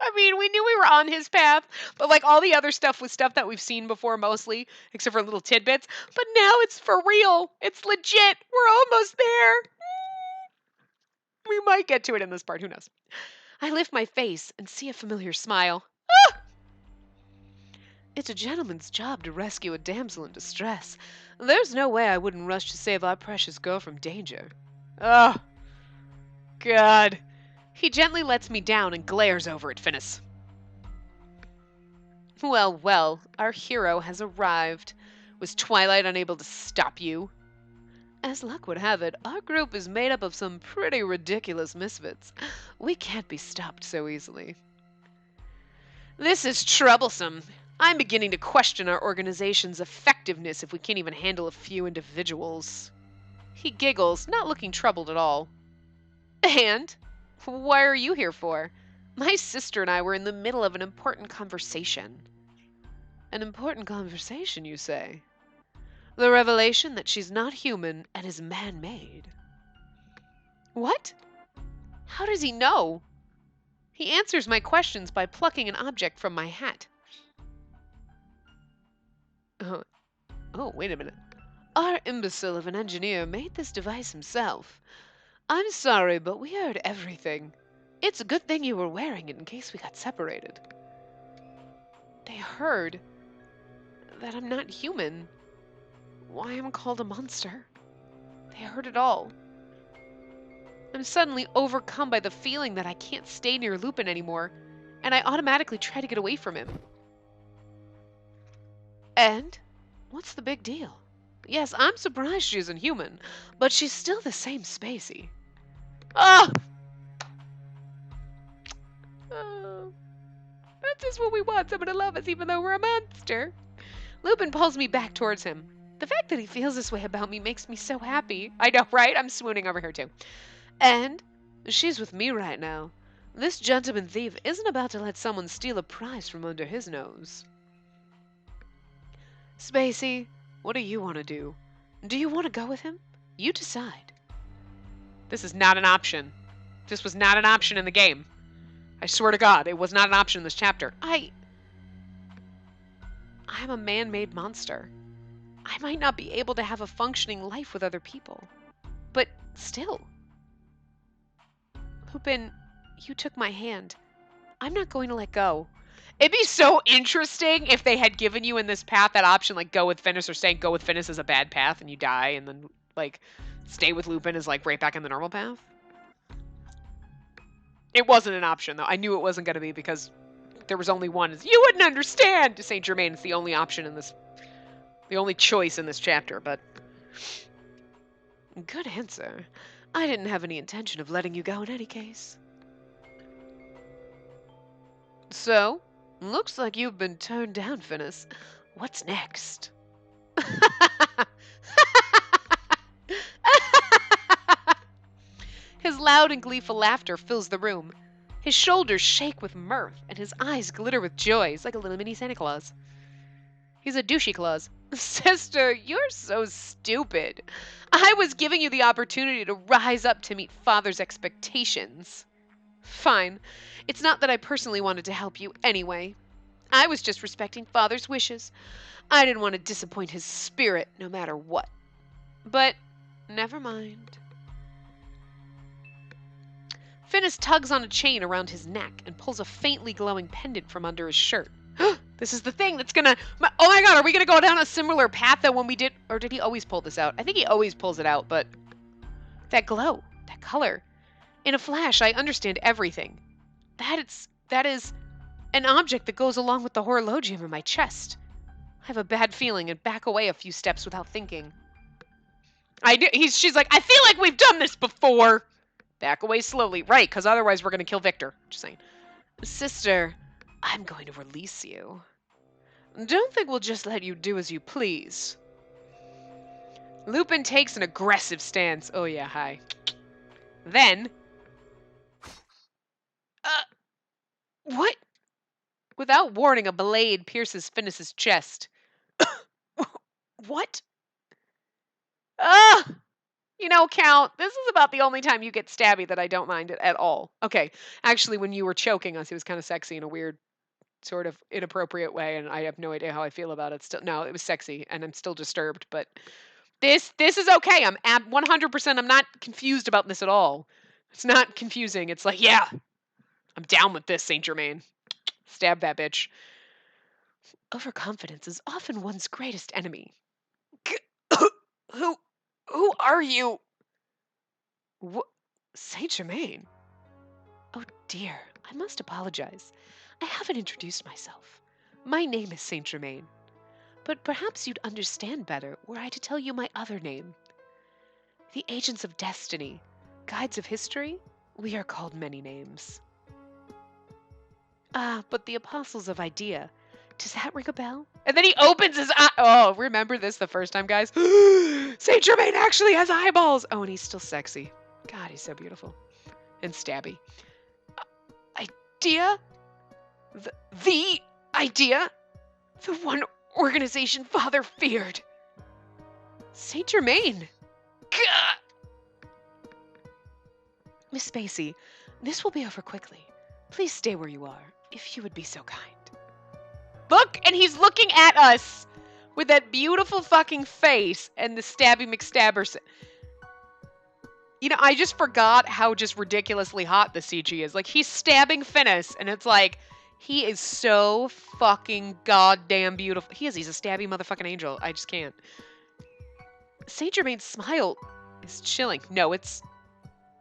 I mean, we knew we were on his path, but like all the other stuff was stuff that we've seen before mostly, except for little tidbits. But now it's for real. It's legit. We're almost there. We might get to it in this part. Who knows? I lift my face and see a familiar smile. Ah! It's a gentleman's job to rescue a damsel in distress. There's no way I wouldn't rush to save our precious girl from danger. Oh, God. He gently lets me down and glares over at Finis. Well, well, our hero has arrived. Was Twilight unable to stop you? As luck would have it, our group is made up of some pretty ridiculous misfits. We can't be stopped so easily. This is troublesome. I'm beginning to question our organization's effectiveness if we can't even handle a few individuals. He giggles, not looking troubled at all. And? Why are you here for? My sister and I were in the middle of an important conversation. An important conversation, you say? The revelation that she's not human and is man-made. What? How does he know? He answers my questions by plucking an object from my hat. Oh, wait a minute. Our imbecile of an engineer made this device himself. I'm sorry, but we heard everything. It's a good thing you were wearing it in case we got separated. They heard that I'm not human. Why I'm called a monster. They heard it all. I'm suddenly overcome by the feeling that I can't stay near Lupin anymore, and I automatically try to get away from him. And? What's the big deal? Yes, I'm surprised she isn't human, but she's still the same Spacey. Ah! Oh, that's just what we want, someone to love us even though we're a monster. Lupin pulls me back towards him. The fact that he feels this way about me makes me so happy. I know, right? I'm swooning over here too. And she's with me right now. This gentleman thief isn't about to let someone steal a prize from under his nose. Spacey, what do you want to do? Do you want to go with him? You decide. This is not an option. This was not an option in the game. I swear to God, it was not an option in this chapter. I'm a man-made monster. I might not be able to have a functioning life with other people. But still. Lupin, you took my hand. I'm not going to let go. It'd be so interesting if they had given you in this path that option, like go with Finis or saying go with Finis is a bad path and you die, and then like stay with Lupin is like right back in the normal path. It wasn't an option though. I knew it wasn't going to be because there was only one. You wouldn't understand. Saint Germain is the only option in this, the only choice in this chapter. But good answer. I didn't have any intention of letting you go in any case. So, looks like you've been turned down, Finis. What's next? His loud and gleeful laughter fills the room. His shoulders shake with mirth, and his eyes glitter with joy. He's like a little mini Santa Claus. He's a douchey Claus. Sister, you're so stupid. I was giving you the opportunity to rise up to meet Father's expectations. Fine. It's not that I personally wanted to help you anyway. I was just respecting Father's wishes. I didn't want to disappoint his spirit no matter what. But never mind. Finis tugs on a chain around his neck and pulls a faintly glowing pendant from under his shirt. This is the thing that's gonna... Oh my god, are we gonna go down a similar path that when we did... Or did he always pull this out? I think he always pulls it out, but... That glow, that color. In a flash, I understand everything. That is an object that goes along with the horologium in my chest. I have a bad feeling and back away a few steps without thinking. She's like, I feel like we've done this before. Back away slowly. Right, because otherwise we're going to kill Victor. Just saying. Sister, I'm going to release you. Don't think we'll just let you do as you please. Lupin takes an aggressive stance. Oh yeah, hi. Then... What? Without warning, a blade pierces Finis's chest. What? You know, Count, this is about the only time you get stabby that I don't mind it at all. Okay, actually, when you were choking us, it was kind of sexy in a weird, sort of inappropriate way, and I have no idea how I feel about it still. No, it was sexy, and I'm still disturbed, but this is okay. I'm at 100%, I'm not confused about this at all. It's not confusing. It's like, yeah, I'm down with this, Saint Germain. Stab that bitch. Overconfidence is often one's greatest enemy. Who are you? What? Saint Germain? Oh dear, I must apologize. I haven't introduced myself. My name is Saint Germain. But perhaps you'd understand better were I to tell you my other name. The Agents of Destiny, Guides of History, we are called many names. But the Apostles of Idea, does that ring a bell? And then he opens his eye. Oh, remember this the first time, guys? Saint Germain actually has eyeballs. Oh, and he's still sexy. God, he's so beautiful. And stabby. Idea? The idea? The one organization Father feared. Saint Germain. Gah! Miss Spacey, this will be over quickly. Please stay where you are, if you would be so kind. Look, and he's looking at us with that beautiful fucking face and the Stabby McStabber. You know, I just forgot how just ridiculously hot the CG is. Like, he's stabbing Finis, and it's like, he is so fucking goddamn beautiful. He's a stabby motherfucking angel. I just can't. Saint Germain's smile is chilling. No,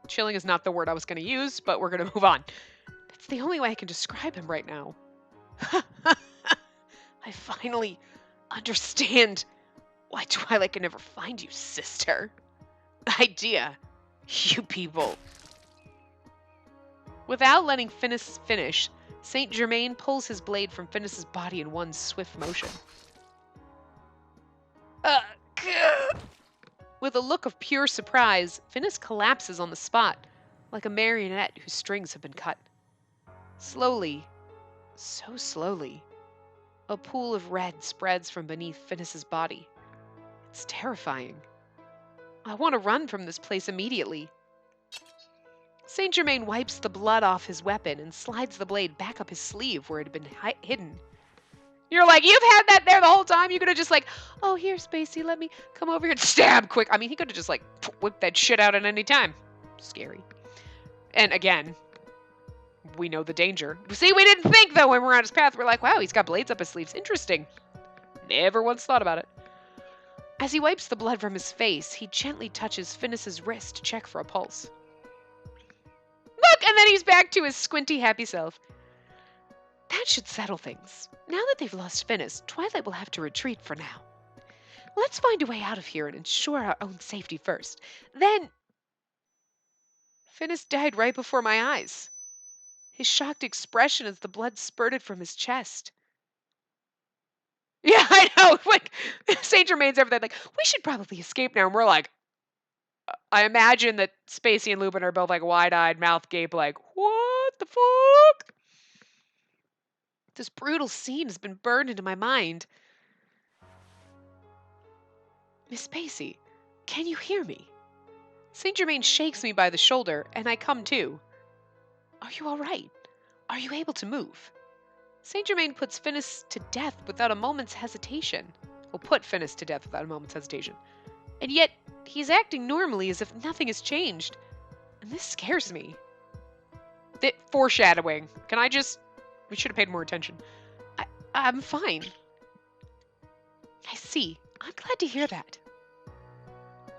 chilling is not the word I was going to use, but we're going to move on. It's the only way I can describe him right now. I finally understand why Twilight can never find you, sister. Idea. You people. Without letting Finis finish, Saint Germain pulls his blade from Finis's body in one swift motion. With a look of pure surprise, Finis collapses on the spot, like a marionette whose strings have been cut. Slowly, so slowly, a pool of red spreads from beneath Finis's body. It's terrifying. I want to run from this place immediately. Saint Germain wipes the blood off his weapon and slides the blade back up his sleeve where it had been hidden. You're like, you've had that there the whole time. You could have just like, oh, here, Spacey, let me come over here and stab quick. I mean, he could have just like whipped that shit out at any time. Scary. And again, we know the danger. See, we didn't think though when we're on his path. We're like, wow, he's got blades up his sleeves. Interesting. Never once thought about it. As he wipes the blood from his face, he gently touches Finis's wrist to check for a pulse. Look, and then he's back to his squinty, happy self. That should settle things. Now that they've lost Finis, Twilight will have to retreat for now. Let's find a way out of here and ensure our own safety first. Then... Finis died right before my eyes. His shocked expression as the blood spurted from his chest. Yeah, I know. Like, Saint Germain's over there like, we should probably escape now. And we're like, I imagine that Spacey and Lupin are both like wide-eyed, mouth gape, like, what the fuck? This brutal scene has been burned into my mind. Miss Spacey, can you hear me? Saint Germain shakes me by the shoulder, and I come to. Are you all right? Are you able to move? Saint Germain puts Finis to death without a moment's hesitation. Will put Finis to death without a moment's hesitation. And yet, he's acting normally as if nothing has changed. And this scares me. Foreshadowing. Can I just... We should have paid more attention. I'm fine. I see. I'm glad to hear that.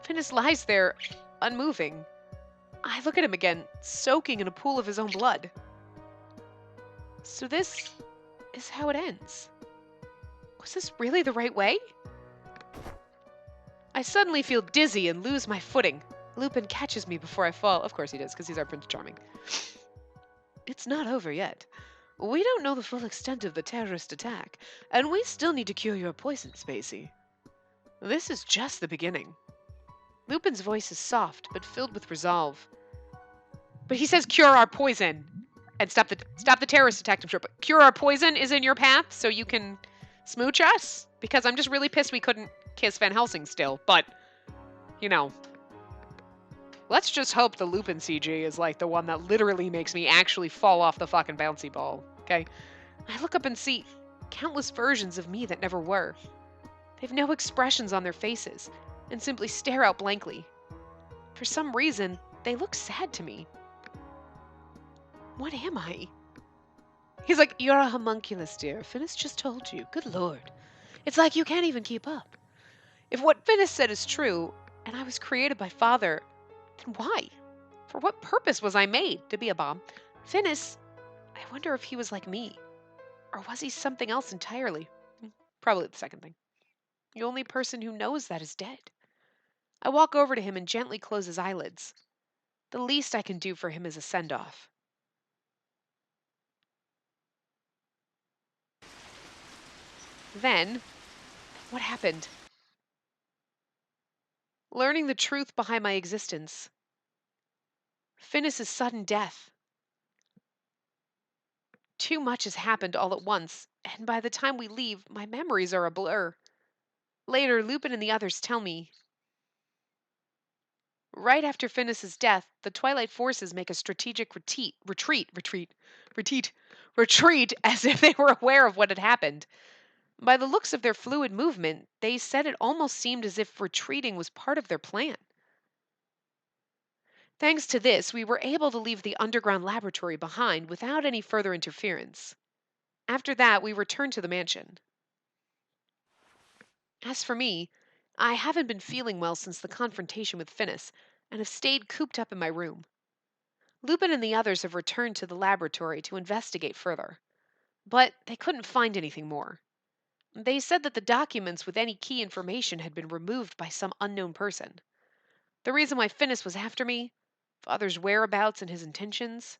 Finis lies there, unmoving. I look at him again, soaking in a pool of his own blood. So this is how it ends. Was this really the right way? I suddenly feel dizzy and lose my footing. Lupin catches me before I fall. Of course he does, because he's our Prince Charming. It's not over yet. We don't know the full extent of the terrorist attack, and we still need to cure your poison, Spacey. This is just the beginning. Lupin's voice is soft, but filled with resolve. But he says cure our poison. And stop the terrorist attack, I'm sure. But cure our poison is in your path, so you can smooch us? Because I'm just really pissed we couldn't kiss Van Helsing still. But, you know. Let's just hope the Lupin CG is like the one that literally makes me actually fall off the fucking bouncy ball. Okay? I look up and see countless versions of me that never were. They have no expressions on their faces, and simply stare out blankly. For some reason, they look sad to me. What am I? He's like, you're a homunculus, dear. Finis just told you. Good lord. It's like you can't even keep up. If what Finis said is true, and I was created by Father, then why? For what purpose was I made? To be a bomb. Finis, I wonder if he was like me. Or was he something else entirely? Probably the second thing. The only person who knows that is dead. I walk over to him and gently close his eyelids. The least I can do for him is a send-off. Then, what happened? Learning the truth behind my existence. Finis' sudden death. Too much has happened all at once, and by the time we leave, my memories are a blur. Later, Lupin and the others tell me. Right after Finis' death, the Twilight forces make a strategic retreat, as if they were aware of what had happened. By the looks of their fluid movement, they said it almost seemed as if retreating was part of their plan. Thanks to this, we were able to leave the underground laboratory behind without any further interference. After that, we returned to the mansion. As for me, I haven't been feeling well since the confrontation with Finis, and have stayed cooped up in my room. Lupin and the others have returned to the laboratory to investigate further, but they couldn't find anything more. They said that the documents with any key information had been removed by some unknown person. The reason why Finis was after me, Father's whereabouts and his intentions,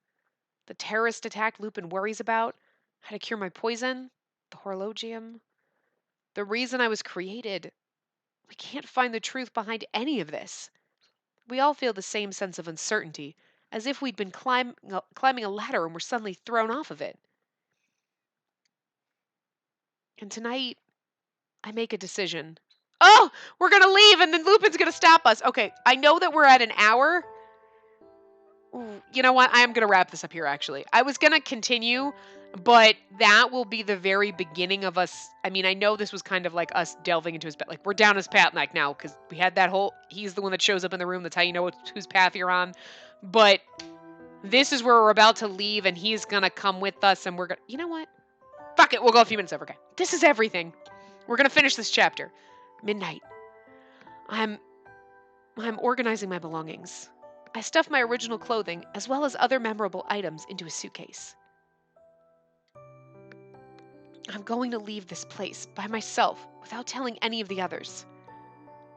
the terrorist attack Lupin worries about, how to cure my poison, the horologium, the reason I was created. We can't find the truth behind any of this. We all feel the same sense of uncertainty, as if we'd been climbing a ladder and were suddenly thrown off of it. And tonight, I make a decision. Oh, we're going to leave and then Lupin's going to stop us. Okay, I know that we're at an hour. You know what? I am going to wrap this up here, actually. I was going to continue, but that will be the very beginning of us. I mean, I know this was kind of like us delving into his path. Like, we're down his path like now because we had that whole. He's the one that shows up in the room. That's how you know whose path you're on. But this is where we're about to leave, and he's going to come with us, and we're going to. You know what? Fuck it. We'll go a few minutes over. Okay. This is everything. We're going to finish this chapter. Midnight. I'm organizing my belongings. I stuffed my original clothing, as well as other memorable items, into a suitcase. I'm going to leave this place by myself without telling any of the others.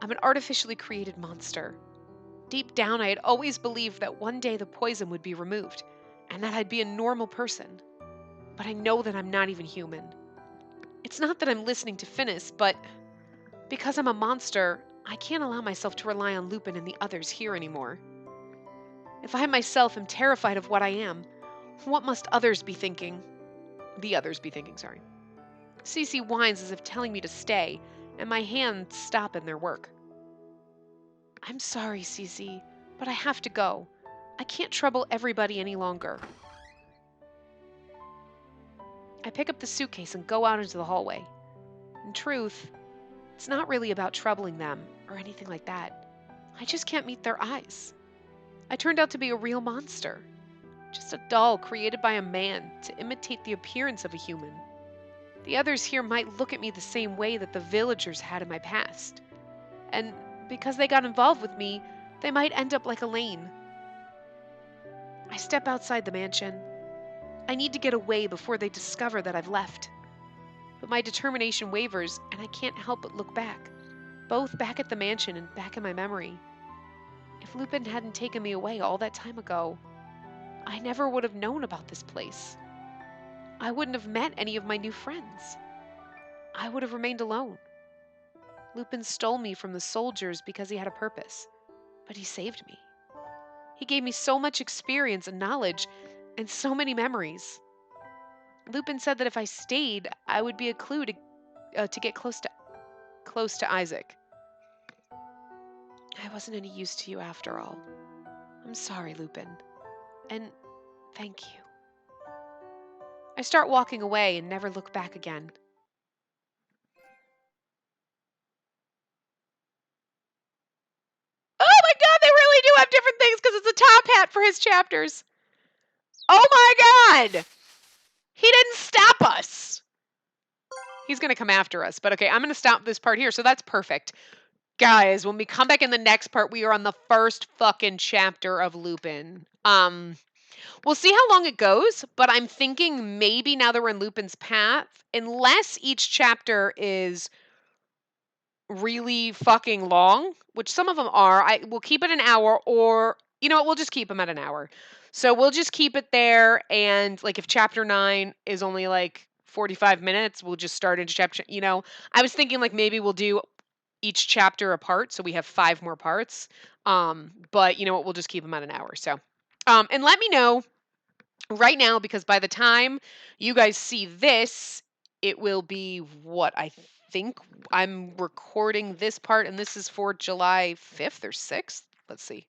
I'm an artificially created monster. Deep down, I had always believed that one day the poison would be removed, and that I'd be a normal person. But I know that I'm not even human. It's not that I'm listening to Finis, but because I'm a monster, I can't allow myself to rely on Lupin and the others here anymore. If I myself am terrified of what I am, what must others be thinking? The others be thinking, sorry. Spacey whines as if telling me to stay, and my hands stop in their work. I'm sorry, Spacey, but I have to go. I can't trouble everybody any longer. I pick up the suitcase and go out into the hallway. In truth, it's not really about troubling them or anything like that. I just can't meet their eyes. I turned out to be a real monster. Just a doll created by a man to imitate the appearance of a human. The others here might look at me the same way that the villagers had in my past. And because they got involved with me, they might end up like Elaine. I step outside the mansion. I need to get away before they discover that I've left. But my determination wavers, and I can't help but look back. Both back at the mansion and back in my memory. If Lupin hadn't taken me away all that time ago, I never would have known about this place. I wouldn't have met any of my new friends. I would have remained alone. Lupin stole me from the soldiers because he had a purpose, but he saved me. He gave me so much experience and knowledge, and so many memories. Lupin said that if I stayed, I would be a clue to get close to Isaac. I wasn't any use to you after all. I'm sorry, Lupin. And thank you. I start walking away and never look back again. Oh my god, they really do have different things because it's a top hat for his chapters. Oh my god! He didn't stop us. He's going to come after us. But okay, I'm going to stop this part here. So that's perfect. Guys, when we come back in the next part, we are on the first fucking chapter of Lupin. We'll see how long it goes, but I'm thinking maybe now that we're in Lupin's path, unless each chapter is really fucking long, which some of them are, we'll keep it an hour, or you know what, we'll just keep them at an hour. So we'll just keep it there, and like if chapter 9 is only like 45 minutes, we'll just start into chapter, I was thinking like maybe we'll do each chapter apart, so we have 5 more parts. But you know what, we'll just keep them at an hour. So and let me know right now, because by the time you guys see this, it will be what I think I'm recording this part, and this is for July 5th or 6th. Let's see.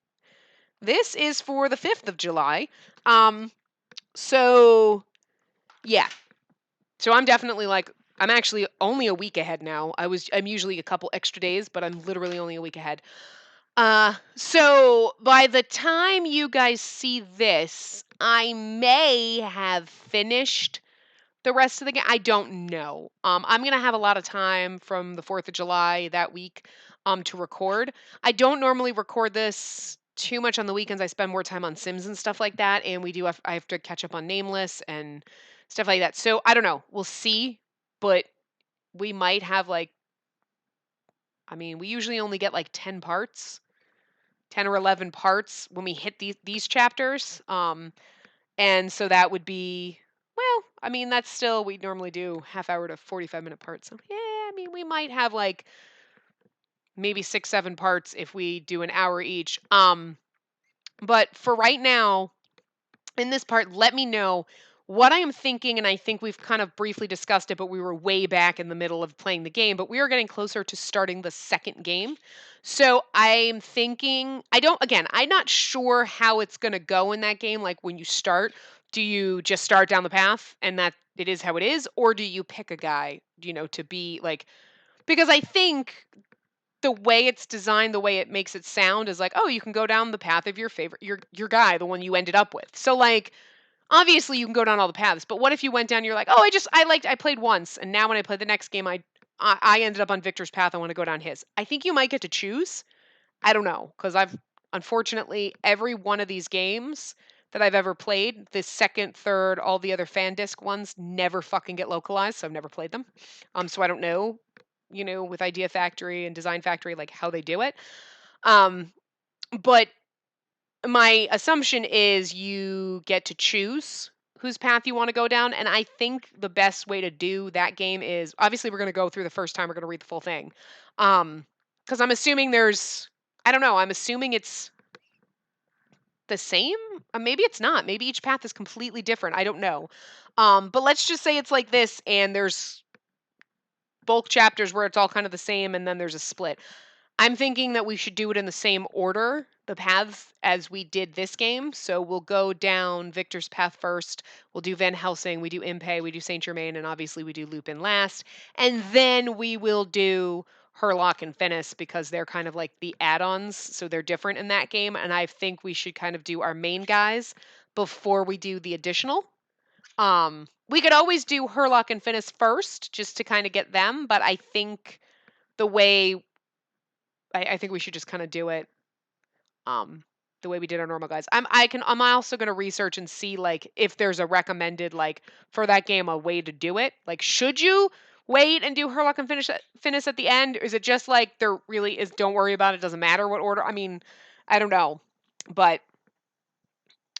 This is for the 5th of July. So yeah. So I'm definitely like, I'm actually only a week ahead now. I'm usually a couple extra days, but I'm literally only a week ahead. So by the time you guys see this, I may have finished the rest of the game. I don't know. I'm gonna have a lot of time from the 4th of July that week, to record. I don't normally record this too much on the weekends. I spend more time on Sims and stuff like that, and I have to catch up on Nameless and stuff like that. So I don't know. We'll see, but we might have like, I mean, we usually only get like 10 parts. 10 or 11 parts when we hit these chapters. And so that would be, well, I mean, that's still, we normally do half hour to 45-minute parts. So yeah, I mean, we might have like maybe 6, 7 parts if we do an hour each. But for right now, in this part, let me know what I am thinking, and I think we've kind of briefly discussed it, but we were way back in the middle of playing the game, but we are getting closer to starting the second game. So I'm thinking, I'm not sure how it's going to go in that game. Like when you start, do you just start down the path and that it is how it is? Or do you pick a guy, to be like, because I think the way it's designed, the way it makes it sound is like, oh, you can go down the path of your favorite, your guy, the one you ended up with. So like, obviously you can go down all the paths, but what if you went down, you're like, oh, I played once, and now when I play the next game, I ended up on Victor's path. I want to go down his. I think you might get to choose. I don't know, because I've unfortunately every one of these games that I've ever played, the second, third, all the other fan disc ones never fucking get localized, so I've never played them. So I don't know, with Idea Factory and Design Factory, like how they do it. But my assumption is you get to choose whose path you want to go down, and I think the best way to do that game is obviously we're going to go through the first time, we're going to read the full thing, because I'm assuming I don't know, I'm assuming it's the same. Maybe it's not, maybe each path is completely different, I don't know. But let's just say it's like this, and there's bulk chapters where it's all kind of the same, and then there's a split. I'm thinking that we should do it in the same order, the paths, as we did this game. So we'll go down Victor's path first. We'll do Van Helsing, we do Impey, we do Saint Germain, and obviously we do Lupin last. And then we will do Herlock and Finis because they're kind of like the add-ons, so they're different in that game. And I think we should kind of do our main guys before we do the additional. We could always do Herlock and Finis first, just to kind of get them, but I think the way I think we should just kind of do it the way we did our normal guys. I'm also gonna research and see like if there's a recommended like for that game a way to do it. Like should you wait and do Herlock and Finis at the end? Or is it just like there really is don't worry about it, doesn't matter what order? I mean, I don't know. But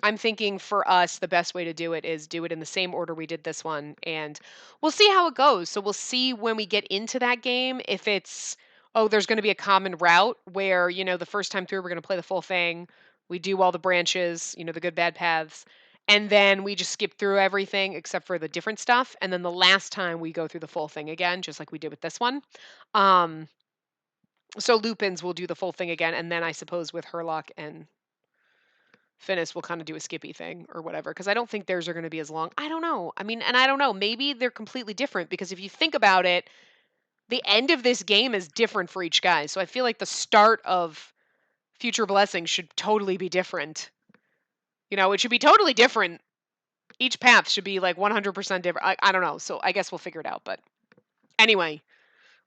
I'm thinking for us, the best way to do it is do it in the same order we did this one, and we'll see how it goes. So we'll see when we get into that game if it's, oh, there's going to be a common route where, the first time through, we're going to play the full thing. We do all the branches, the good, bad paths, and then we just skip through everything except for the different stuff. And then the last time we go through the full thing again, just like we did with this one. So Lupin's will do the full thing again, and then I suppose with Herlock and Finis will kind of do a skippy thing or whatever, because I don't think theirs are going to be as long. I don't know. I mean, and I don't know. Maybe they're completely different because if you think about it, the end of this game is different for each guy. So I feel like the start of Future Blessings should totally be different. It should be totally different. Each path should be like 100% different. I don't know. So I guess we'll figure it out. But anyway,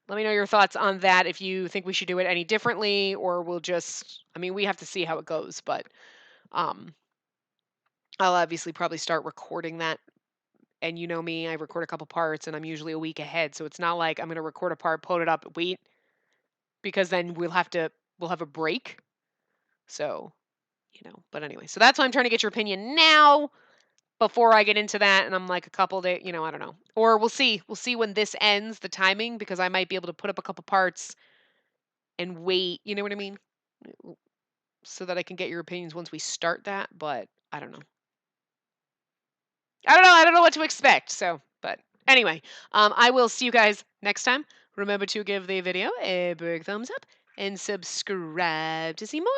let me know your thoughts on that. If you think we should do it any differently or we'll just, we have to see how it goes. But um, I'll obviously probably start recording that. And you know me, I record a couple parts and I'm usually a week ahead. So it's not like I'm going to record a part, put it up, wait, because then we'll have a break. So, but anyway, so that's why I'm trying to get your opinion now before I get into that. And I'm like a couple days, I don't know. Or we'll see. We'll see when this ends, the timing, because I might be able to put up a couple parts and wait, you know what I mean? So that I can get your opinions once we start that. But I don't know. I don't know what to expect. So, but anyway, I will see you guys next time. Remember to give the video a big thumbs up and subscribe to see more.